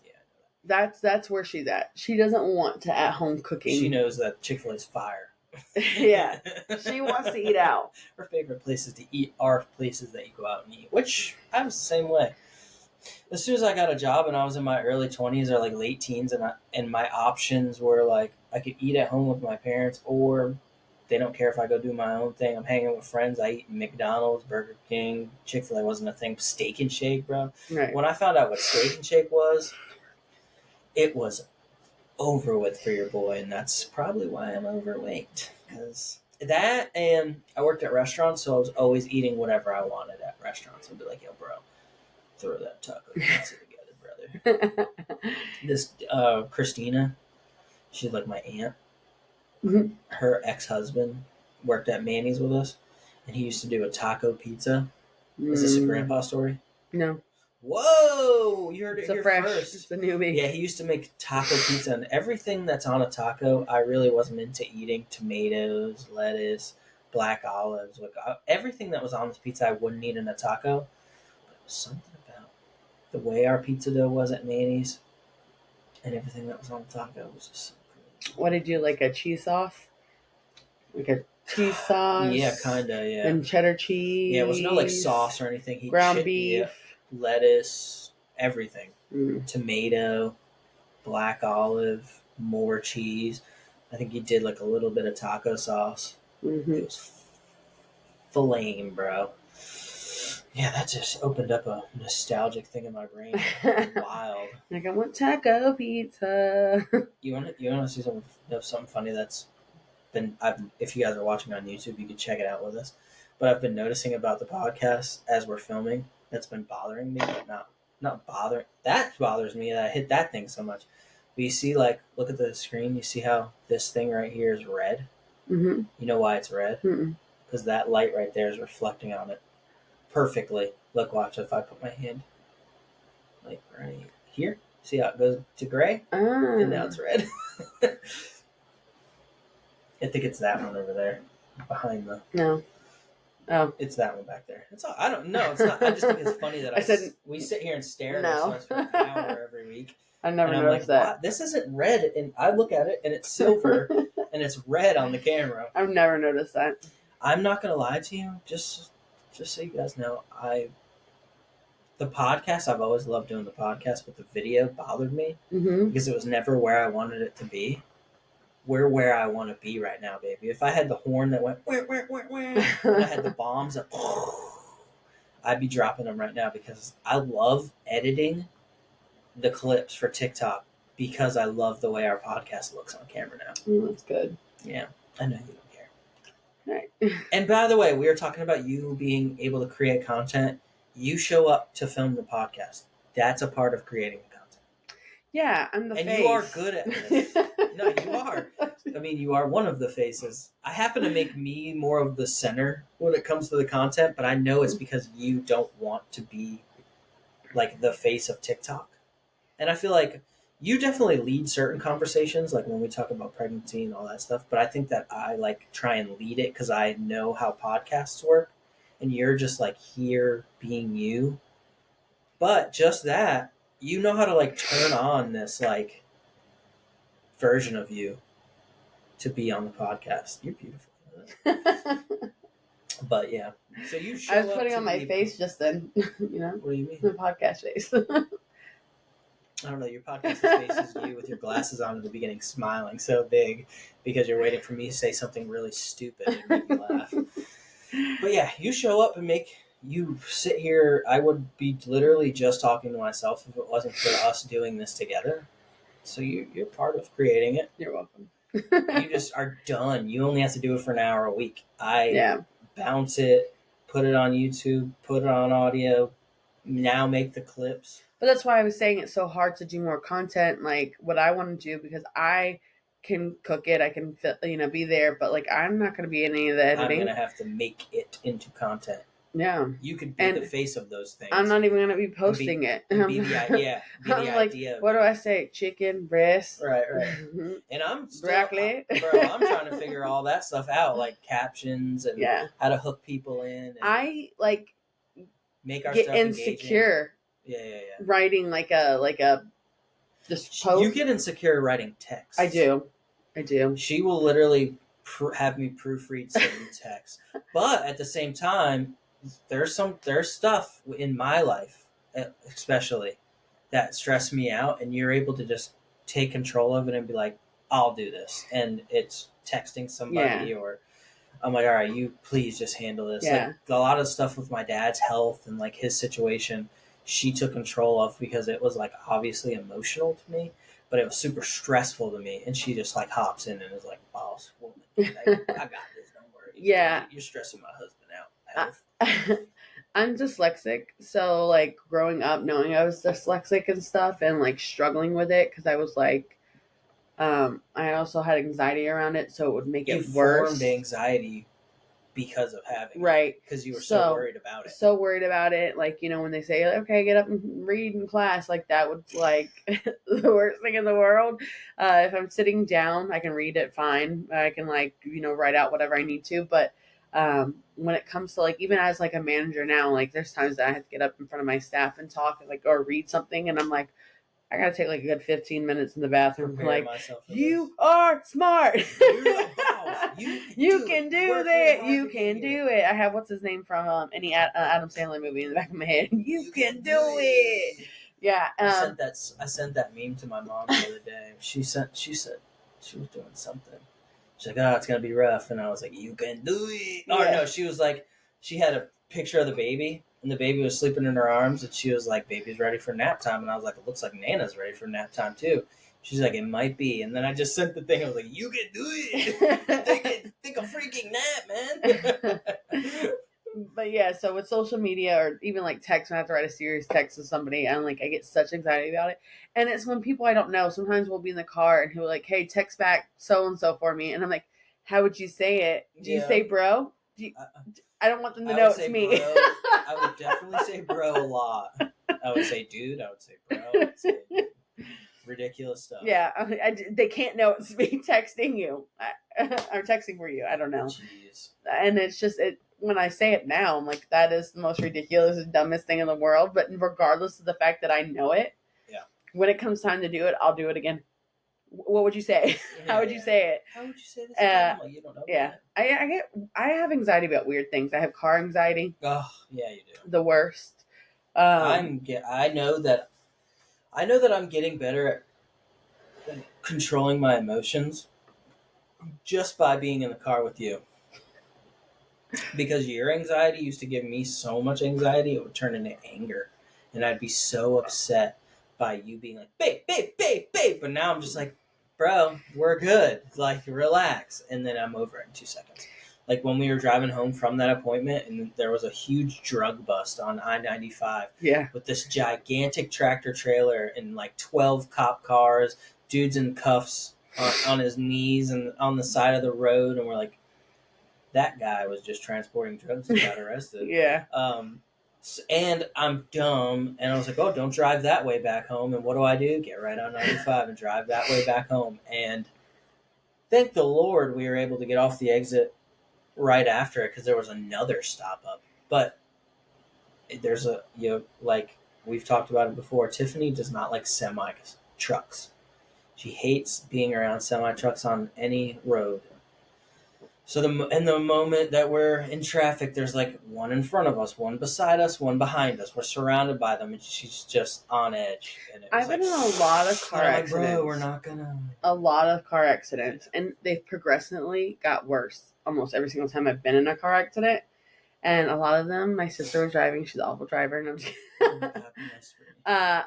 Yeah. That's where she's at. She doesn't want to at home cooking. She knows that Chick-fil-A is fire. Yeah, she wants to eat out. Her favorite places to eat are places that you go out and eat, which I was the same way. As soon as I got a job and I was in my early 20s or like late teens, and my options were like I could eat at home with my parents, or they don't care if I go do my own thing. I'm hanging with friends. I eat McDonald's, Burger King, Chick-fil-A wasn't a thing. Steak and Shake, bro. Right. When I found out what Steak and Shake was, it was over with for your boy, and that's probably why I'm overweight. Because that, and I worked at restaurants, so I was always eating whatever I wanted at restaurants. I'd be like, yo, bro, throw that taco pizza together, brother. This Christina, she's like my aunt. Mm-hmm. Her ex-husband worked at Manny's with us, and he used to do a taco pizza. Is this a grandpa story? No. Whoa! You heard it here first. It's a newbie. Yeah, he used to make taco pizza, and everything that's on a taco, I really wasn't into eating. Tomatoes, lettuce, black olives, like everything that was on this pizza, I wouldn't eat in a taco. But it was something about the way our pizza dough was at Manny's, and everything that was on the taco was just so good. What did you like? A cheese sauce? Like a cheese sauce? Yeah, kinda. Yeah. And cheddar cheese. Yeah, it was no like sauce or anything. Ground beef. Lettuce, everything. Mm. Tomato, black olive, more cheese. I think he did like a little bit of taco sauce. Mm-hmm. It was flame, bro. Yeah, that just opened up a nostalgic thing in my brain. Wild. Like I want taco pizza. You want to see something funny that's been if you guys are watching on YouTube, you can check it out with us. But I've been noticing about the podcast as we're filming. That's been bothering me, but not bothering. That bothers me that I hit that thing so much. But you see, like, look at the screen. You see how this thing right here is red? Mm-hmm. You know why it's red? Because that light right there is reflecting on it perfectly. Look, watch if I put my hand like right here. See how it goes to gray? And now it's red. I think it's that one over there behind the. No. Oh, It's that one back there. It's all, I don't know. It's not. I just think it's funny that I said we sit here and stare at no. ourselves for an hour every week, I never and I'm like, noticed that. "What? This isn't red." And I look at it, and it's silver, and it's red on the camera. I've never noticed that. I'm not gonna lie to you. Just so you guys know, the podcast. I've always loved doing the podcast, but the video bothered me Mm-hmm. because it was never where I wanted it to be. We're where I want to be right now, baby. If I had the horn that went, wah, wah, wah, wah, and I had the bombs that, I'd be dropping them right now because I love editing the clips for TikTok because I love the way our podcast looks on camera now. That's good. Yeah, I know you don't care. Right. And by the way, we were talking about you being able to create content. You show up to film the podcast. That's a part of creating the content. Yeah, I'm the and face. You are good at this. No, you are. I mean, you are one of the faces. I happen to make me more of the center when it comes to the content, but I know it's because you don't want to be like the face of TikTok. And I feel like you definitely lead certain conversations, like when we talk about pregnancy and all that stuff. But I think that I like try and lead it because I know how podcasts work, and you're just like here being you. But just that, you know how to like turn on this like version of you to be on the podcast. You're beautiful. But yeah, so you show I was up putting to on my be- face just then. You know, What do you mean? the podcast face. I don't know. Your podcast face is you with your glasses on at the beginning, smiling so big because you're waiting for me to say something really stupid and make you laugh. But yeah, you show up and you sit here. I would be literally just talking to myself if it wasn't for us doing this together. So you're part of creating it. You're welcome. You just are done. You only have to do it for an hour a week. Yeah. Bounce it, put it on YouTube, put it on audio, now make the clips. But that's why I was saying it's so hard to do more content, like what I want to do, because I can cook it, I can be there, but like I'm not going to be in any of the editing. I'm going to have to make it into content. Yeah. You could be the face of those things. I'm not even going to be posting it. Be the idea. What do I say? Chicken, breast. Right. And I'm still, broccoli. I'm trying to figure all that stuff out, like captions and how to hook people in. And I like make our get stuff insecure. Yeah. Writing like a just post. You get insecure writing text. I do. She will literally have me proofread certain texts, but at the same time, there's stuff in my life, especially, that stress me out, and you're able to just take control of it and be like, I'll do this, and it's texting somebody or I'm like, all right, you please just handle this. Like a lot of stuff with my dad's health and like his situation, she took control of because it was like obviously emotional to me, but it was super stressful to me. And she just like hops in and is like, boss woman, I got this, don't worry. Yeah. You're stressing my husband out. I'm dyslexic. So like growing up knowing I was dyslexic and stuff and like struggling with it because I was like, I also had anxiety around it. So it would make it worse. You formed anxiety because of having it. Because you were so worried about it. So worried about it. Like, when they say, okay, get up and read in class, like that was like the worst thing in the world. If I'm sitting down, I can read it fine. I can write out whatever I need to. But when it comes to like, even as like a manager now, like there's times that I have to get up in front of my staff and talk and like, or read something. And I'm like, I gotta take like a good 15 minutes in the bathroom. Like, you are smart. You're the boss. You can do that. You can do it. I have what's his name from any Adam Sandler movie in the back of my head. You can do it. Yeah. I sent that meme to my mom the other day. She said she was doing something. She's like, oh, it's gonna be rough, and I was like, you can do it. Yeah. Or no, she was like, she had a picture of the baby. And the baby was sleeping in her arms, and she was like, baby's ready for nap time. And I was like, it looks like Nana's ready for nap time, too. She's like, it might be. And then I just sent the thing. I was like, you can do it. Take a freaking nap, man. But yeah, so with social media or even like text, when I have to write a serious text to somebody, I get such anxiety about it. And it's when people I don't know, sometimes we'll be in the car and he'll be like, hey, text back so-and-so for me. And I'm like, how would you say it? Do you say bro? I don't want them to know it's me. Bro. I would definitely say bro a lot. I would say dude. I would say bro. I would say ridiculous stuff. Yeah. They can't know it's me texting you or texting for you. I don't know. Jeez. And it's just, when I say it now, I'm like, that is the most ridiculous and dumbest thing in the world. But regardless of the fact that I know it, Yeah. when it comes time to do it, I'll do it again. What would you say? How would you say it? How would you say this again? Well, you don't know. Yeah, I have anxiety about weird things. I have car anxiety. Oh, yeah, you do. The worst. I know that I'm getting better at controlling my emotions just by being in the car with you. Because your anxiety used to give me so much anxiety, it would turn into anger. And I'd be so upset by you being like, babe, babe, babe, babe. But now I'm just like, bro, we're good. Like, relax. And then I'm over it in 2 seconds. Like when we were driving home from that appointment and there was a huge drug bust on I-95. Yeah. With this gigantic tractor trailer and like 12 cop cars, dudes in cuffs on his knees and on the side of the road. And we're like, that guy was just transporting drugs and got arrested. Yeah. And I'm dumb, and I was like, oh, don't drive that way back home. And what do? Get right on 95 and drive that way back home. And thank the Lord we were able to get off the exit right after it because there was another stop up. But there's like we've talked about it before, Tiffany does not like semi trucks. She hates being around semi trucks on any road. So in the moment that we're in traffic, there's like one in front of us, one beside us, one behind us. We're surrounded by them, and she's just on edge. And I've been in a lot of car accidents. Bro, we're not gonna. A lot of car accidents, and they've progressively got worse almost every single time I've been in a car accident. And a lot of them, my sister was driving. She's an awful driver, and I'm just I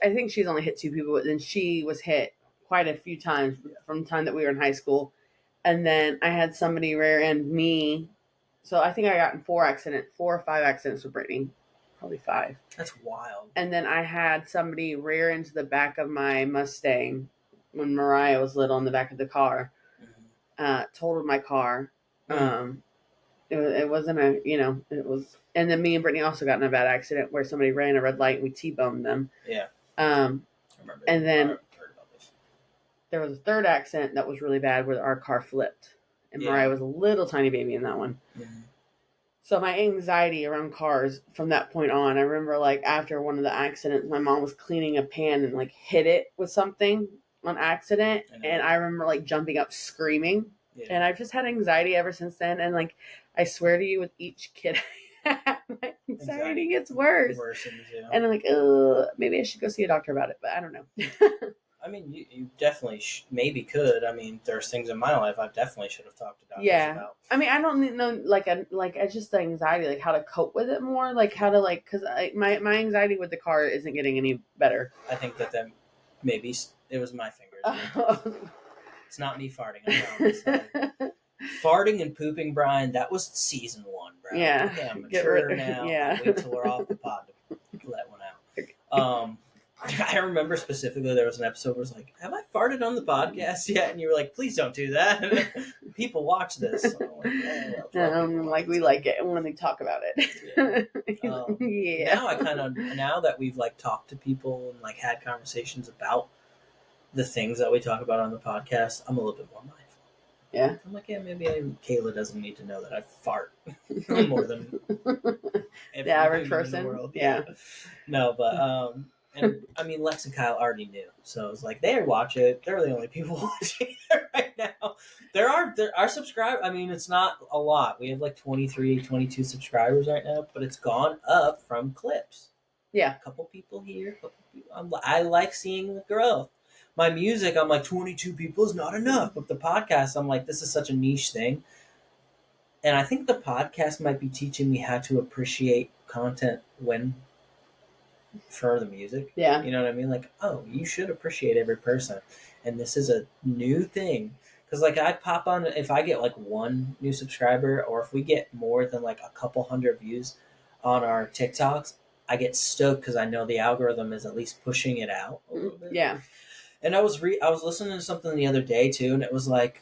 think she's only hit 2 people, but then she was hit quite a few times from the time that we were in high school. And then I had somebody rear end me. So I think I got in 4 or 5 accidents with Brittany. Probably 5. That's wild. And then I had somebody rear into the back of my Mustang when Mariah was little in the back of the car. Totaled my car. It wasn't it was. And then me and Brittany also got in a bad accident where somebody ran a red light and we T-boned them. Yeah. I remember. And then there was a 3rd accident that was really bad where our car flipped. And Mariah was a little tiny baby in that one. Mm-hmm. So my anxiety around cars from that point on, I remember like after one of the accidents, my mom was cleaning a pan and like hit it with something on accident. And I remember like jumping up screaming. Yeah. And I've just had anxiety ever since then. And like, I swear to you, with each kid my anxiety gets worse. And I'm like, maybe I should go see a doctor about it, but I don't know. I mean, you definitely maybe could. I mean, there's things in my life I definitely should have talked to doctors about. I mean, I don't know, I just the anxiety, like how to cope with it more, like how to because my anxiety with the car isn't getting any better. I think that maybe it was my fingers. It's not me farting. I promise. Farting and pooping, Brian. That was season 1, bro. Yeah. Okay, I'm mature now. Yeah. Wait till we're off the pod to let one out. I remember specifically there was an episode where it was like, have I farted on the podcast yet? And you were like, please don't do that. People watch this. So I'm like, we like it when they talk about it. Yeah. Now that we've like talked to people and like had conversations about the things that we talk about on the podcast, I'm a little bit more mindful. Yeah. I'm like, maybe Kayla doesn't need to know that I fart more than the average person in the world. Yeah. No, but and I mean, Lex and Kyle already knew, so it's like they watch it. They're the only people watching it right now. There are subscribers. I mean, it's not a lot. We have like 23, 22 subscribers right now, but it's gone up from clips. Yeah, a couple people here. A couple people. I like seeing the growth. My music, I'm like 22 people is not enough, but the podcast, I'm like, this is such a niche thing, and I think the podcast might be teaching me how to appreciate content for the music. Yeah. You know what I mean? Like, oh, you should appreciate every person. And this is a new thing. Because, like, I pop on, if I get, like, 1 new subscriber, or if we get more than, like, a couple hundred views on our TikToks, I get stoked because I know the algorithm is at least pushing it out a little bit. Yeah. And I was listening to something the other day, too, and it was, like,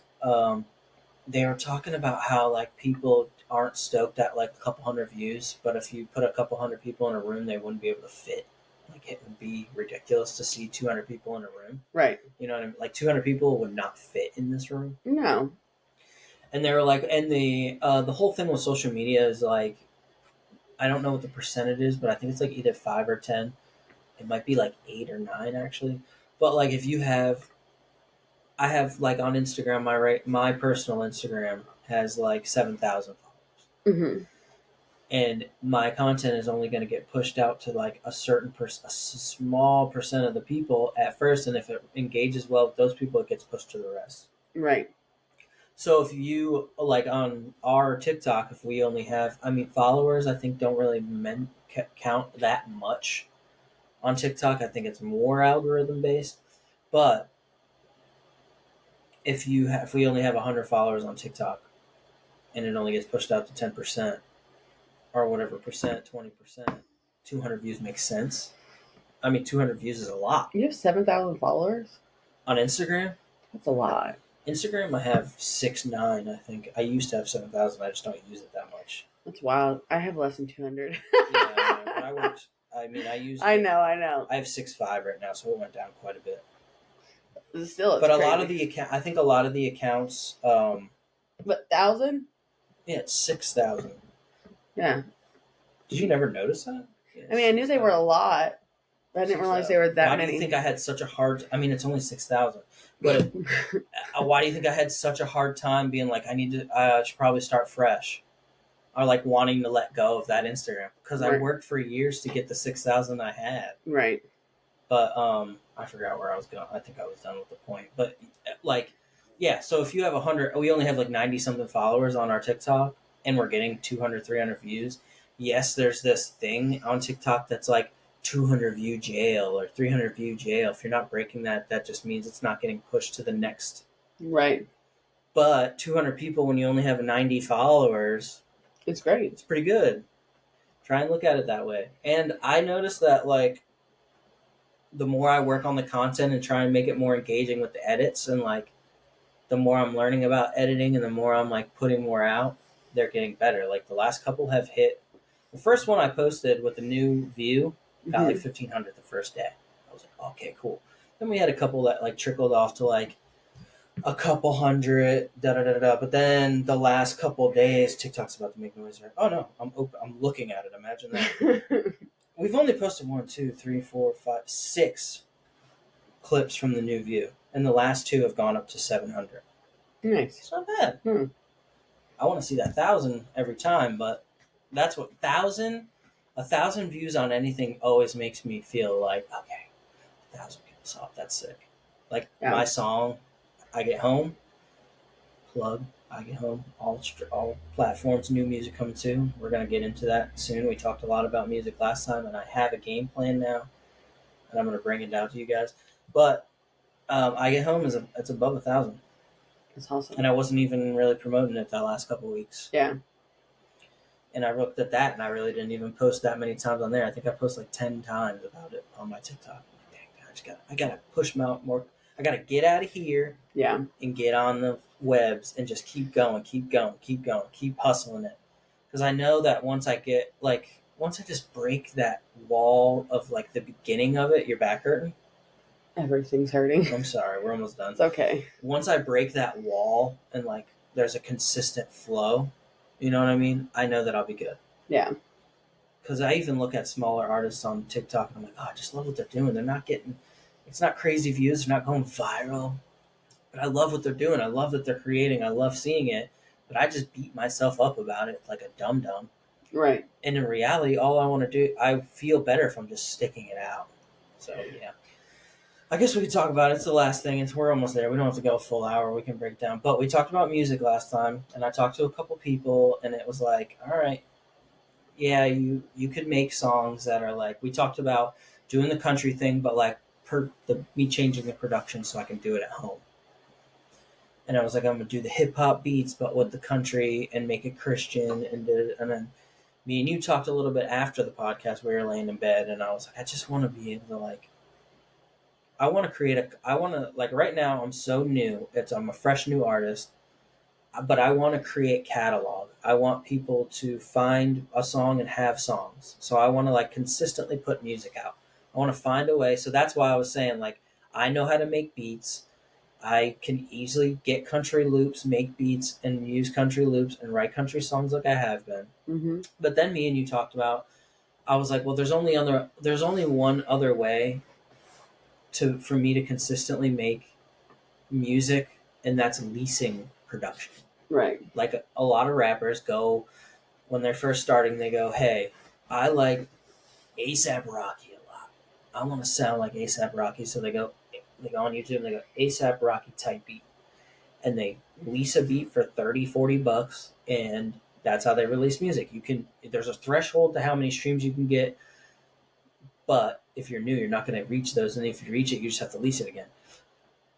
they were talking about how, like, people aren't stoked at like a couple hundred views, but if you put a couple hundred people in a room, they wouldn't be able to fit. Like, it would be ridiculous to see 200 people in a room. Right. You know what I mean? Like 200 people would not fit in this room. No. And they were like, and the whole thing with social media is like, I don't know what the percentage is, but I think it's like either 5 or 10. It might be like 8 or 9 actually. But like if you have, I have like on Instagram, my personal Instagram has like 7,000 followers, Mm-hmm. and my content is only going to get pushed out to like a small percent of the people at first, and if it engages well with those people, it gets pushed to the rest. Right. So if you like on our TikTok, if we only have, I mean, followers, I think don't really count that much on TikTok. I think it's more algorithm based. But if we only have 100 followers on TikTok, and it only gets pushed out to 10% or whatever percent, 20%, 200 views makes sense. I mean, 200 views is a lot You have 7,000 followers? on Instagram. That's a lot. Instagram, I have 6.9. I think I used to have 7,000. I just don't use it that much. That's wild. I have less than 200. Yeah, but I worked. I mean, I used. I know. I have 6.5 right now, so it went down quite a bit. Still, it's But a crazy. lot of the account, I think a lot of the accounts, But 1,000? yeah, it's 6,000. Yeah. Did you never notice that? Yeah, I mean, I knew they were a lot, but I didn't realize they were that Why many. do you think I had such a hard? I mean, it's only 6,000, but why do you think I had such a hard time being like, I should probably start fresh, or like wanting to let go of that Instagram because I Right. worked for years to get the 6,000 I had. Right. But I forgot where I was going. I think I was done with the point. But like, yeah. So if you have 100, we only have like 90 something followers on our TikTok, and we're getting 200, 300 views. Yes, there's this thing on TikTok that's like 200 view jail or 300 view jail. If you're not breaking that, that just means it's not getting pushed to the next. Right. But 200 people when you only have 90 followers, It's great. it's pretty good. Try and look at it that way. And I noticed that like the more I work on the content and try and make it more engaging with the edits, and like the more I'm learning about editing and the more I'm like putting more out, they're getting better. Like the last couple have hit. The first one I posted with the new view got like 1,500 the first day. I was like, okay, cool. Then we had a couple that like trickled off to like a couple hundred, da da da da. But then the last couple days, TikTok's about to make noise. Right? Oh no, I'm open. I'm looking at it. Imagine that. We've only posted 1, 2, 3, 4, 5, 6 clips from the new view, and the last 2 have gone up to 700. Nice. It's not bad. I want to see that 1,000 every time, but that's what 1,000 views on anything always makes me feel like, okay, 1,000 people saw it. That's sick. Like my song, I Get Home, plug. I Get Home, all platforms, new music coming soon. We're gonna get into that soon. We talked a lot about music last time, and I have a game plan now, and I'm gonna bring it down to you guys. But I Get Home it's above 1,000. That's awesome. And I wasn't even really promoting it that last couple of weeks. Yeah. And I looked at that, and I really didn't even post that many times on there. I think I posted like 10 times about it on my TikTok. I'm like, dang, I gotta push out more. I gotta get out of here. Yeah. And get on the webs and just keep going, keep hustling it. Because I know that once I just break that wall of like the beginning of it, your back hurting. Everything's hurting. I'm sorry, we're almost done. It's okay. Once I break that wall and like there's a consistent flow, you know what I mean? I know that I'll be good. Yeah. Because I even look at smaller artists on TikTok and I'm like, oh, I just love what they're doing. They're not getting, it's not crazy views. They're not going viral. But I love what they're doing. I love that they're creating. I love seeing it. But I just beat myself up about it like a dum-dum. Right. And in reality, all I want to do, I feel better if I'm just sticking it out. So, yeah. I guess we could talk about it. It's the last thing. We're almost there. We don't have to go a full hour. We can break down. But we talked about music last time, and I talked to a couple people, and it was like, all right, yeah, you could make songs that are like, we talked about doing the country thing, but like me changing the production so I can do it at home. And I was like, I'm gonna do the hip hop beats, but with the country and make it Christian, and then me and you talked a little bit after the podcast. We were laying in bed, and I was like, I just want to be able to like, I want to like right now I'm so new. I'm a fresh new artist, but I want to create catalog. I want people to find a song and have songs. So I want to like consistently put music out. I want to find a way. So that's why I was saying like I know how to make beats. I can easily get country loops, make beats, and use country loops and write country songs like I have been. Mm-hmm. But then me and you talked about, I was like, well, there's only one other way for me to consistently make music, and that's leasing production. Right. Like a lot of rappers go when they're first starting, they go, "Hey, I like ASAP Rocky a lot. I want to sound like ASAP Rocky." So they go on YouTube and they go ASAP Rocky type beat, and they lease a beat for 30, $40, and that's how they release music. There's a threshold to how many streams you can get, but if you're new, you're not going to reach those, and if you reach it, you just have to lease it again.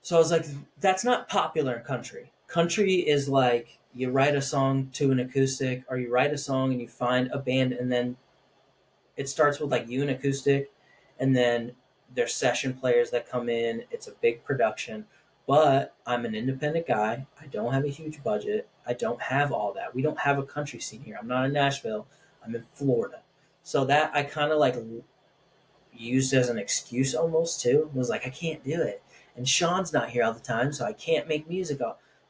So I was like, that's not popular in country. Country is like you write a song to an acoustic, or you write a song and you find a band, and then it starts with like you and acoustic, and then there's session players that come in. It's a big production, but I'm an independent guy. I don't have a huge budget. I don't have all that. We don't have a country scene here. I'm not in Nashville. I'm in Florida. So that I kind of like used as an excuse almost too. Was like, I can't do it. And Sean's not here all the time, so I can't make music.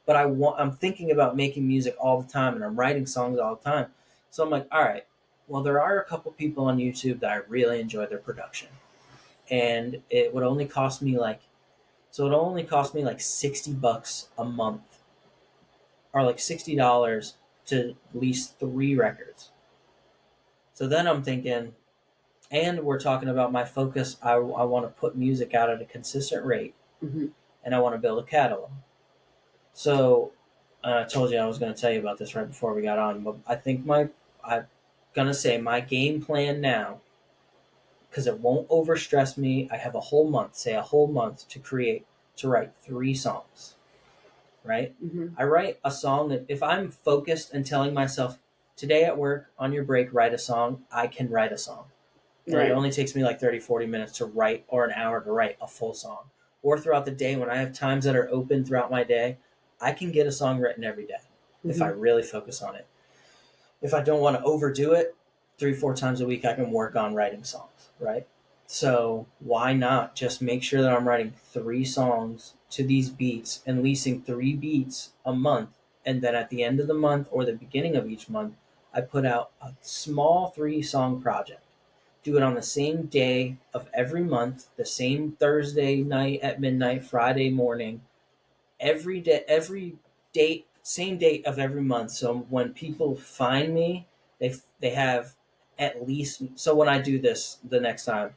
But I'm thinking about making music all the time, and I'm writing songs all the time. So I'm like, all right, well, there are a couple people on YouTube that I really enjoy their production, and it would only cost me like, $60 a month, or like $60 to lease 3 records. So then I'm thinking, and we're talking about my focus. I want to put music out at a consistent rate, Mm-hmm. and I want to build a catalog. So I told you I was going to tell you about this right before we got on, but I think I'm going to say my game plan now, because it won't overstress me. I have a whole month, say a whole month to write 3 songs, right? Mm-hmm. I write a song that if I'm focused and telling myself, today at work, on your break, write a song, I can write a song. And Right. it only takes me like 30, 40 minutes to write, or an hour to write a full song. Or throughout the day, when I have times that are open throughout my day, I can get a song written every day if I really focus on it. If I don't want to overdo it, 3, 4 times a week, I can work on writing songs, right? So why not just make sure that I'm writing 3 songs to these beats and leasing 3 beats a month, and then at the end of the month or the beginning of each month, I put out a small 3-song project. Do it on the same day of every month, the same Thursday night at midnight, Friday morning, every day, every date, same date of every month. So when people find me, they have at least. So when I do this the next time,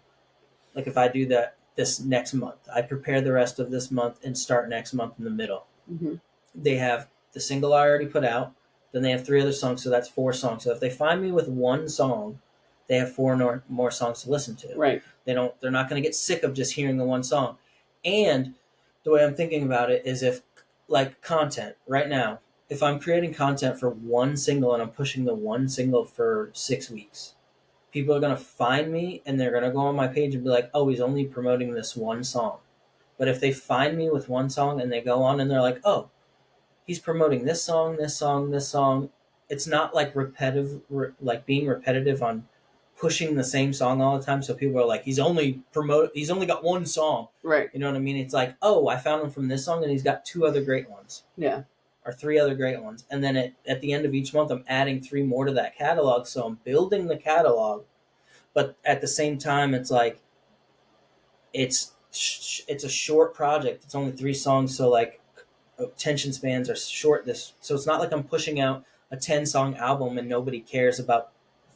like if I do that this next month, I prepare the rest of this month and start next month in the middle. Mm-hmm. They have the single I already put out. Then they have 3 other songs, so that's 4 songs. So if they find me with 1 song, they have 4 more songs to listen to. Right. They're not going to get sick of just hearing the 1 song. And the way I'm thinking about it is, if like content right now, if I'm creating content for 1 single and I'm pushing the 1 single for 6 weeks, people are going to find me and they're going to go on my page and be like, oh, he's only promoting this 1 song. But if they find me with 1 song and they go on and they're like, oh, he's promoting this song, this song, this song. It's not like like being repetitive on pushing the same song all the time. So people are like, he's only got 1 song. Right. You know what I mean? It's like, oh, I found him from this song and he's got 2 other great ones. Yeah. Or 3 other great ones. And then at the end of each month, I'm adding 3 more to that catalog. So I'm building the catalog. But at the same time, it's like, it's a short project. It's only 3 songs. So like, attention spans are short. So it's not like I'm pushing out a 10-song album and nobody cares about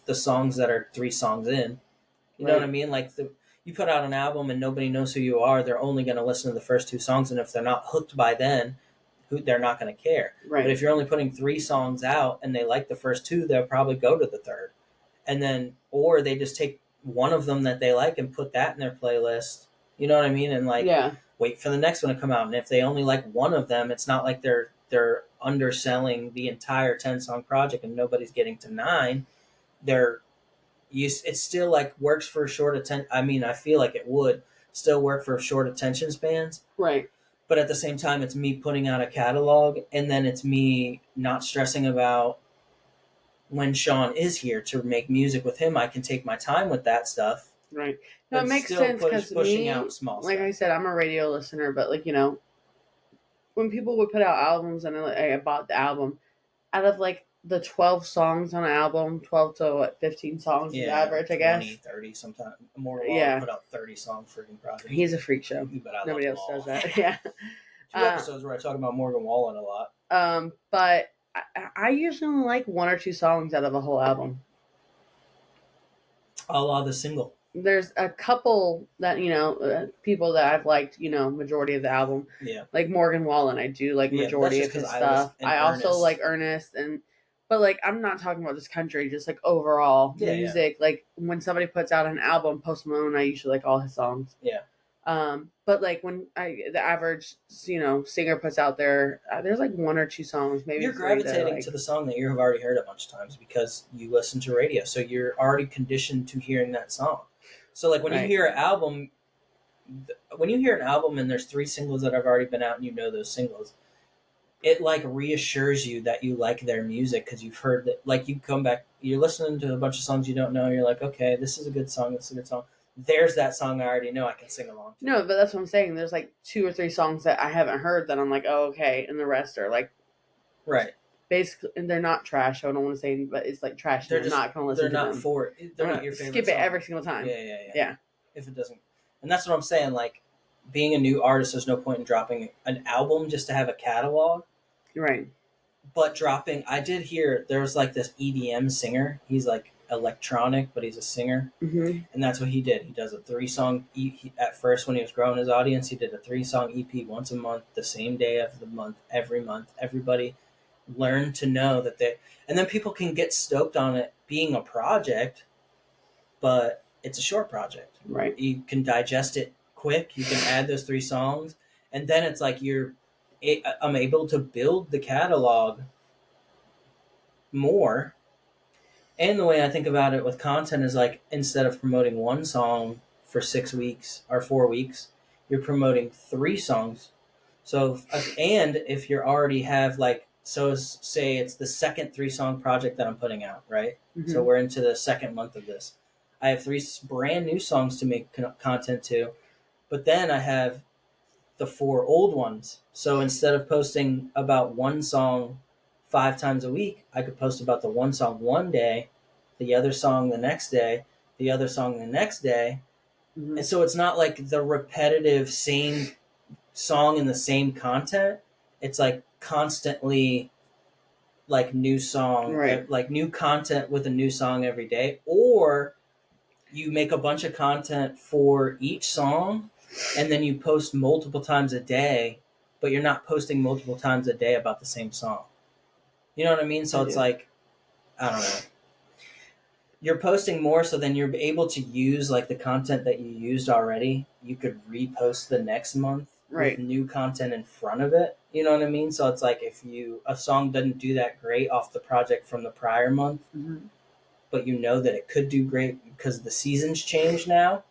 the songs that are 3 songs in. You know what I mean? Like you put out an album and nobody knows who you are. They're only going to listen to the first 2 songs, and if they're not hooked by then, they're not going to care. Right. But if you're only putting 3 songs out and they like the first 2, they'll probably go to the third, and then or they just take one of them that they like and put that in their playlist. You know what I mean? And like, wait for the next one to come out. And if they only like one of them, it's not like they're underselling the entire 10-song project and nobody's getting to 9. It still like works for short attention. I mean, I feel like it would still work for short attention spans. Right. But at the same time, it's me putting out a catalog, and then it's me not stressing about when Sean is here to make music with him. I can take my time with that stuff. Right. No, it makes sense because pushing out small like stuff. I said, I'm a radio listener, but like, you know, when people would put out albums and I bought the album, out of like the 12 songs on an album, 12 to what, 15 songs is average, I 20, guess. 30 sometimes. Morgan Wallen Yeah. put out 30 song freaking projects. He's a freak show. But I Nobody love else them all. does that. Yeah. 2 episodes where I talk about Morgan Wallen a lot. But I usually only like 1 or 2 songs out of a whole album. A lot of the single. There's a couple that, people that I've liked, majority of the album. Yeah. Like Morgan Wallen, I do like majority of his stuff. I also like Ernest, but like I'm not talking about just country, just like overall music. Yeah. Like when somebody puts out an album, Post Malone, I usually like all his songs. Yeah. But like when the average, singer puts out there's like 1 or 2 songs, maybe. You're gravitating to the song that you've already heard a bunch of times because you listen to radio, so you're already conditioned to hearing that song. So like when you hear an album, and there's 3 singles that have already been out and you know those singles, it like reassures you that you like their music because you've heard that. Like you come back, you're listening to a bunch of songs you don't know, you're like, okay, this is a good song, this is a good song. There's that song I already know I can sing along to. No, but that's what I'm saying. There's like 2 or 3 songs that I haven't heard that I'm like, oh, okay, and the rest are like, right. Basically, and they're not trash. I don't want to say, but it's like trash. They're not going to listen to them. They're not your favorite. Skip it every single time. Yeah. If it doesn't, and that's what I'm saying. Like, being a new artist, there's no point in dropping an album just to have a catalog. Right. But I did hear there was like this EDM singer. He's like electronic, but he's a singer, and that's what he did. He does a 3-song. At first, when he was growing his audience, he did a 3-song EP once a month, the same day of the month, every month. Everybody learn to know that and then people can get stoked on it being a project, but it's a short project. Right. You can digest it quick. You can add those 3 songs, and then it's like I'm able to build the catalog more. And the way I think about it with content is like, instead of promoting 1 song for 6 weeks or 4 weeks, you're promoting 3 songs. So, and if you already have like, so say it's the second 3-song project that I'm putting out, right? Mm-hmm. So we're into the 2nd month of this. I have 3 brand new songs to make content to, but then I have the 4 old ones. So instead of posting about 1 song 5 times a week, I could post about the 1 song one day, the other song the next day, the other song the next day. Mm-hmm. And so it's not like the repetitive same song and the same content. It's like constantly like new song, right? Like new content with a new song every day. Or you make a bunch of content for each song and then you post multiple times a day, but you're not posting multiple times a day about the same song. You know what I mean? So it's like, I don't know. You're posting more, so then you're able to use like the content that you used already. You could repost the next month with new content in front of it. You know what I mean? So it's like if a song doesn't do that great off the project from the prior month, but you know that it could do great because the season's changed now,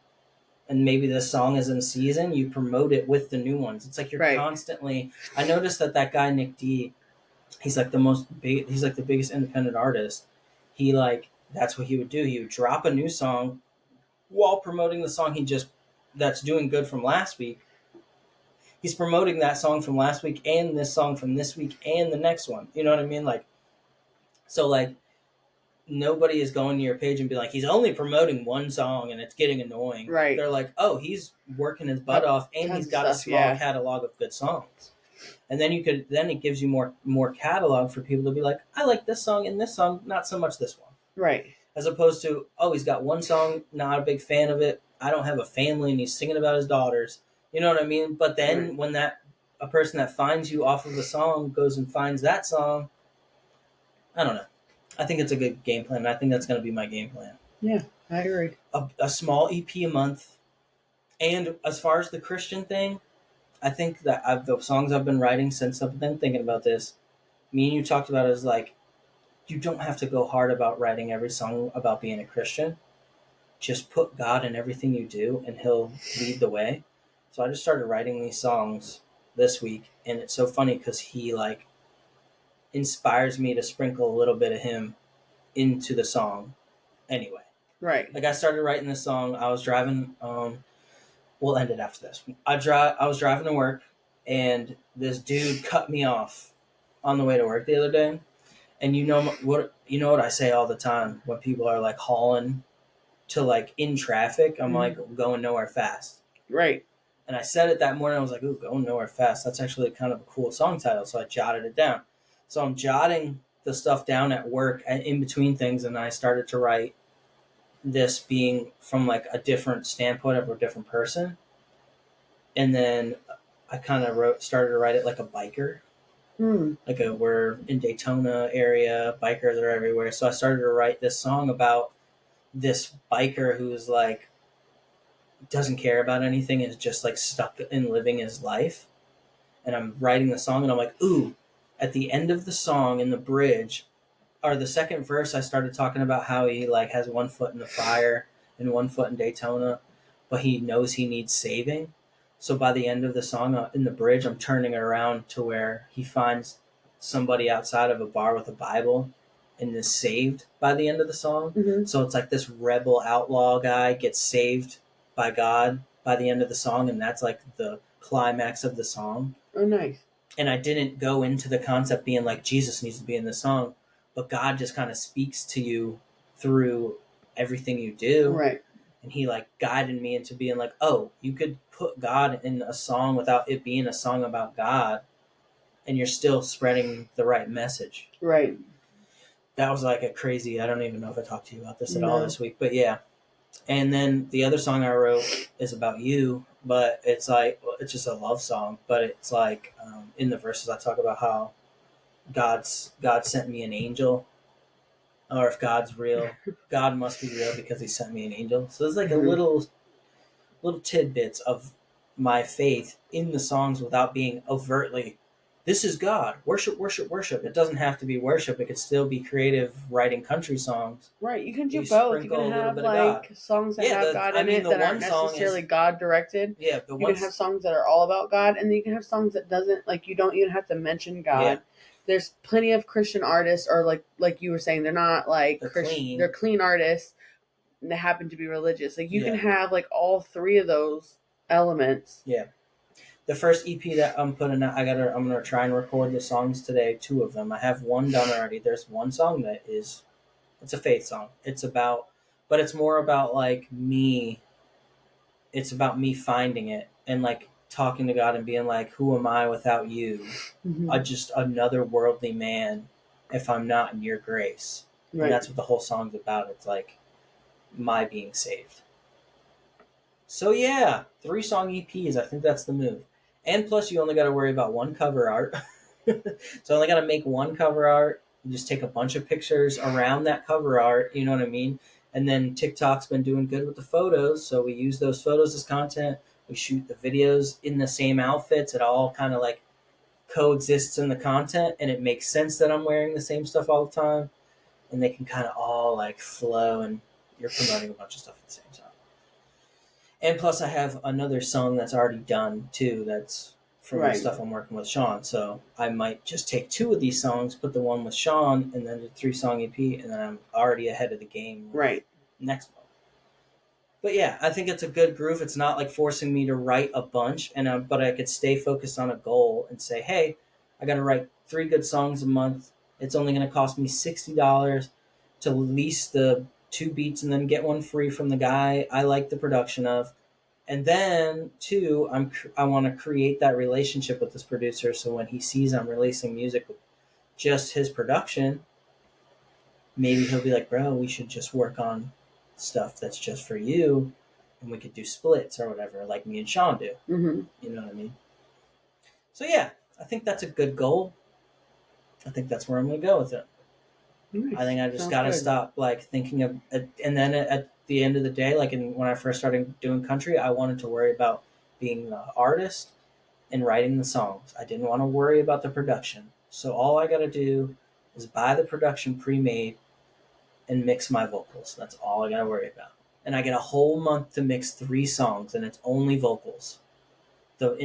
and maybe the song is in season, you promote it with the new ones. It's like you're constantly. I noticed that guy Nick D, he's like he's like the biggest independent artist. He like. That's what he would do. He would drop a new song while promoting the song that's doing good from last week. He's promoting that song from last week and this song from this week and the next one. You know what I mean? Like, so like nobody is going to your page and be like, he's only promoting 1 song and it's getting annoying. Right. They're like, oh, he's working his butt off and he's got a small catalog of good songs. And then it gives you more catalog for people to be like, I like this song and this song, not so much this one. Right. As opposed to, oh, he's got 1 song, not a big fan of it. I don't have a family and he's singing about his daughters. You know what I mean? But then when a person that finds you off of a song goes and finds that song, I don't know. I think it's a good game plan. I think that's going to be my game plan. Yeah, I agree. A small EP a month. And as far as the Christian thing, I think that the songs I've been writing since I've been thinking about this, me and you talked about it as like, you don't have to go hard about writing every song about being a Christian. Just put God in everything you do and he'll lead the way. So I just started writing these songs this week, and it's so funny because he like inspires me to sprinkle a little bit of him into the song anyway. Right. Like I started writing this song. I was driving, we'll end it after this. I was driving to work and this dude cut me off on the way to work the other day. And you know what I say all the time when people are like hauling to like in traffic. I'm like going nowhere fast. Right. And I said it that morning. I was like, "Ooh, going nowhere fast." That's actually kind of a cool song title. So I jotted it down. So I'm jotting the stuff down at work and in between things, and I started to write this being from like a different standpoint of a different person. And then I kind of started to write it like a biker. Hmm. We're in Daytona area, bikers are everywhere. So I started to write this song about this biker who's like doesn't care about anything, is just like stuck in living his life. And I'm writing the song, and I'm like, ooh, at the end of the song in the bridge, or the second verse, I started talking about how he like has one foot in the fire and one foot in Daytona, but he knows he needs saving. So by the end of the song, in the bridge, I'm turning it around to where he finds somebody outside of a bar with a Bible and is saved by the end of the song. Mm-hmm. So it's like this rebel outlaw guy gets saved by God by the end of the song, and that's like the climax of the song. Oh, nice. And I didn't go into the concept being like Jesus needs to be in the song, but God just kind of speaks to you through everything you do. Right. And he like guided me into being like, oh, you could put God in a song without it being a song about God, and you're still spreading the right message. Right. That was like a crazy, I don't even know if I talked to you about this at all No. this week, but yeah. And then the other song I wrote is about you, but it's like, well, it's just a love song, but it's like in the verses I talk about how God sent me an angel, or if God's real, God must be real because he sent me an angel. So there's like a little tidbits of my faith in the songs without being overtly, this is God, worship, worship, worship. It doesn't have to be worship. It could still be creative writing country songs. Right. You can do You both. You sprinkle a can little have bit of God. like songs that Yeah, have God in it the that one aren't song necessarily is God directed. yeah. The You one can have songs that are all about God, and then you can have songs that doesn't, like, you don't even have to mention God. Yeah. There's plenty of Christian artists, or like you were saying, they're not like They're Christian. clean. They're clean artists, and they happen to be religious. Like, you Yeah. can have like all three of those elements. Yeah. The first EP that I'm putting out, I'm gonna try and record the songs today. 2 of them. I have one done already. There's one song that is, it's a faith song. It's about, but it's more about like me. It's about me finding it and like talking to God and being like, who am I without you? Mm-hmm. Just another worldly man if I'm not in your grace. Right. And that's what the whole song's about. It's like my being saved. So yeah, 3-song EPs. I think that's the move. And plus, you only got to worry about one cover art. So I only got to make one cover art. You just take a bunch of pictures around that cover art. You know what I mean? And then TikTok's been doing good with the photos, so we use those photos as content. We shoot the videos in the same outfits. It all kind of like coexists in the content, and it makes sense that I'm wearing the same stuff all the time, and they can kind of all like flow, and you're promoting a bunch of stuff at the same time. And plus, I have another song that's already done too. That's from the stuff I'm working with Sean. So I might just take 2 of these songs, put the one with Sean, and then the 3-song EP, and then I'm already ahead of the game. Right. Next month. But yeah, I think it's a good groove. It's not like forcing me to write a bunch, but I could stay focused on a goal and say, hey, I got to write 3 good songs a month. It's only going to cost me $60 to lease the 2 beats and then get one free from the guy I like the production of. And then 2, I want to create that relationship with this producer, so when he sees I'm releasing music with just his production, maybe he'll be like, bro, we should just work on stuff that's just for you, and we could do splits or whatever, like me and Sean do. Mm-hmm. You know what I mean? So yeah, I think that's a good goal. I think that's where I'm going to go with it. Nice. I think I just got to stop like thinking of, and then at the end of the day, like when I first started doing country, I wanted to worry about being the artist and writing the songs. I didn't want to worry about the production. So all I got to do is buy the production pre-made and mix my vocals. That's all I got to worry about. And I get a whole month to mix 3 songs, and it's only vocals. The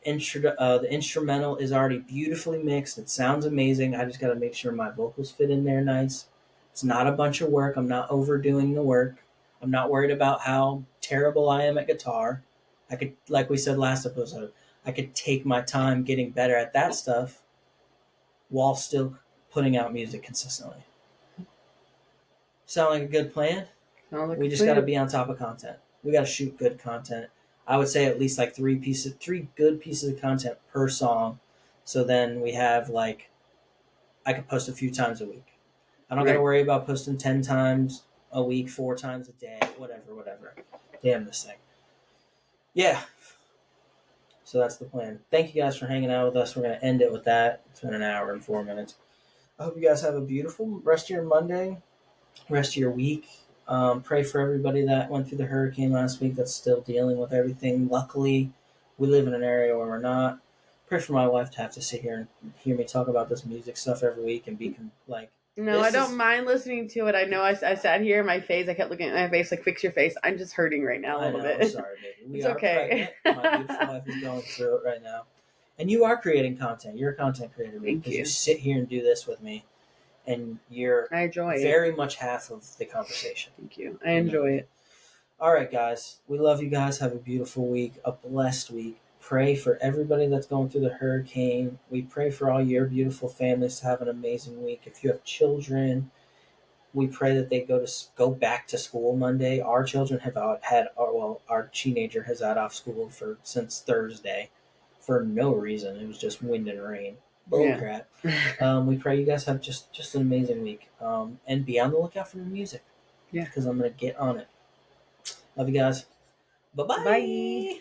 instrumental is already beautifully mixed. It sounds amazing. I just got to make sure my vocals fit in there nice. It's not a bunch of work. I'm not overdoing the work. I'm not worried about how terrible I am at guitar. I could, like we said last episode, I could take my time getting better at that stuff while still putting out music consistently. Sound like a good plan? Sounds like We a just got to plan. be on top of content. We got to shoot good content. I would say at least like three good pieces of content per song. So then we have like, I could post a few times a week. I don't got to Right. worry about posting 10 times a week, 4 times a day, whatever. Damn this thing. Yeah. So that's the plan. Thank you guys for hanging out with us. We're going to end it with that. It's been an hour and 4 minutes. I hope you guys have a beautiful rest of your Monday, rest of your week. Pray for everybody that went through the hurricane last week that's still dealing with everything. Luckily, we live in an area where we're not. Pray for my wife to have to sit here and hear me talk about this music stuff every week and be like, No, I this don't is. mind listening to it. I know I sat here in my face. I kept looking at my face like, fix your face. I'm just hurting right now a I little know, bit. sorry, baby. We It's are okay. pregnant. My beautiful wife is going through it right now. And you are creating content. You're a content creator, baby, Thank because you you. sit here and do this with me, and you're I enjoy it. very much half of the conversation. Thank you. I enjoy it. All right, guys. We love you guys. Have a beautiful week, a blessed week. Pray for everybody that's going through the hurricane. We pray for all your beautiful families to have an amazing week. If you have children, we pray that they go back to school Monday. Our children have had our teenager has had off school since Thursday for no reason. It was just wind and rain. Bullcrap. Yeah. We pray you guys have just an amazing week. And be on the lookout for new music. Yeah. Because I'm gonna get on it. Love you guys. Bye-bye. Bye.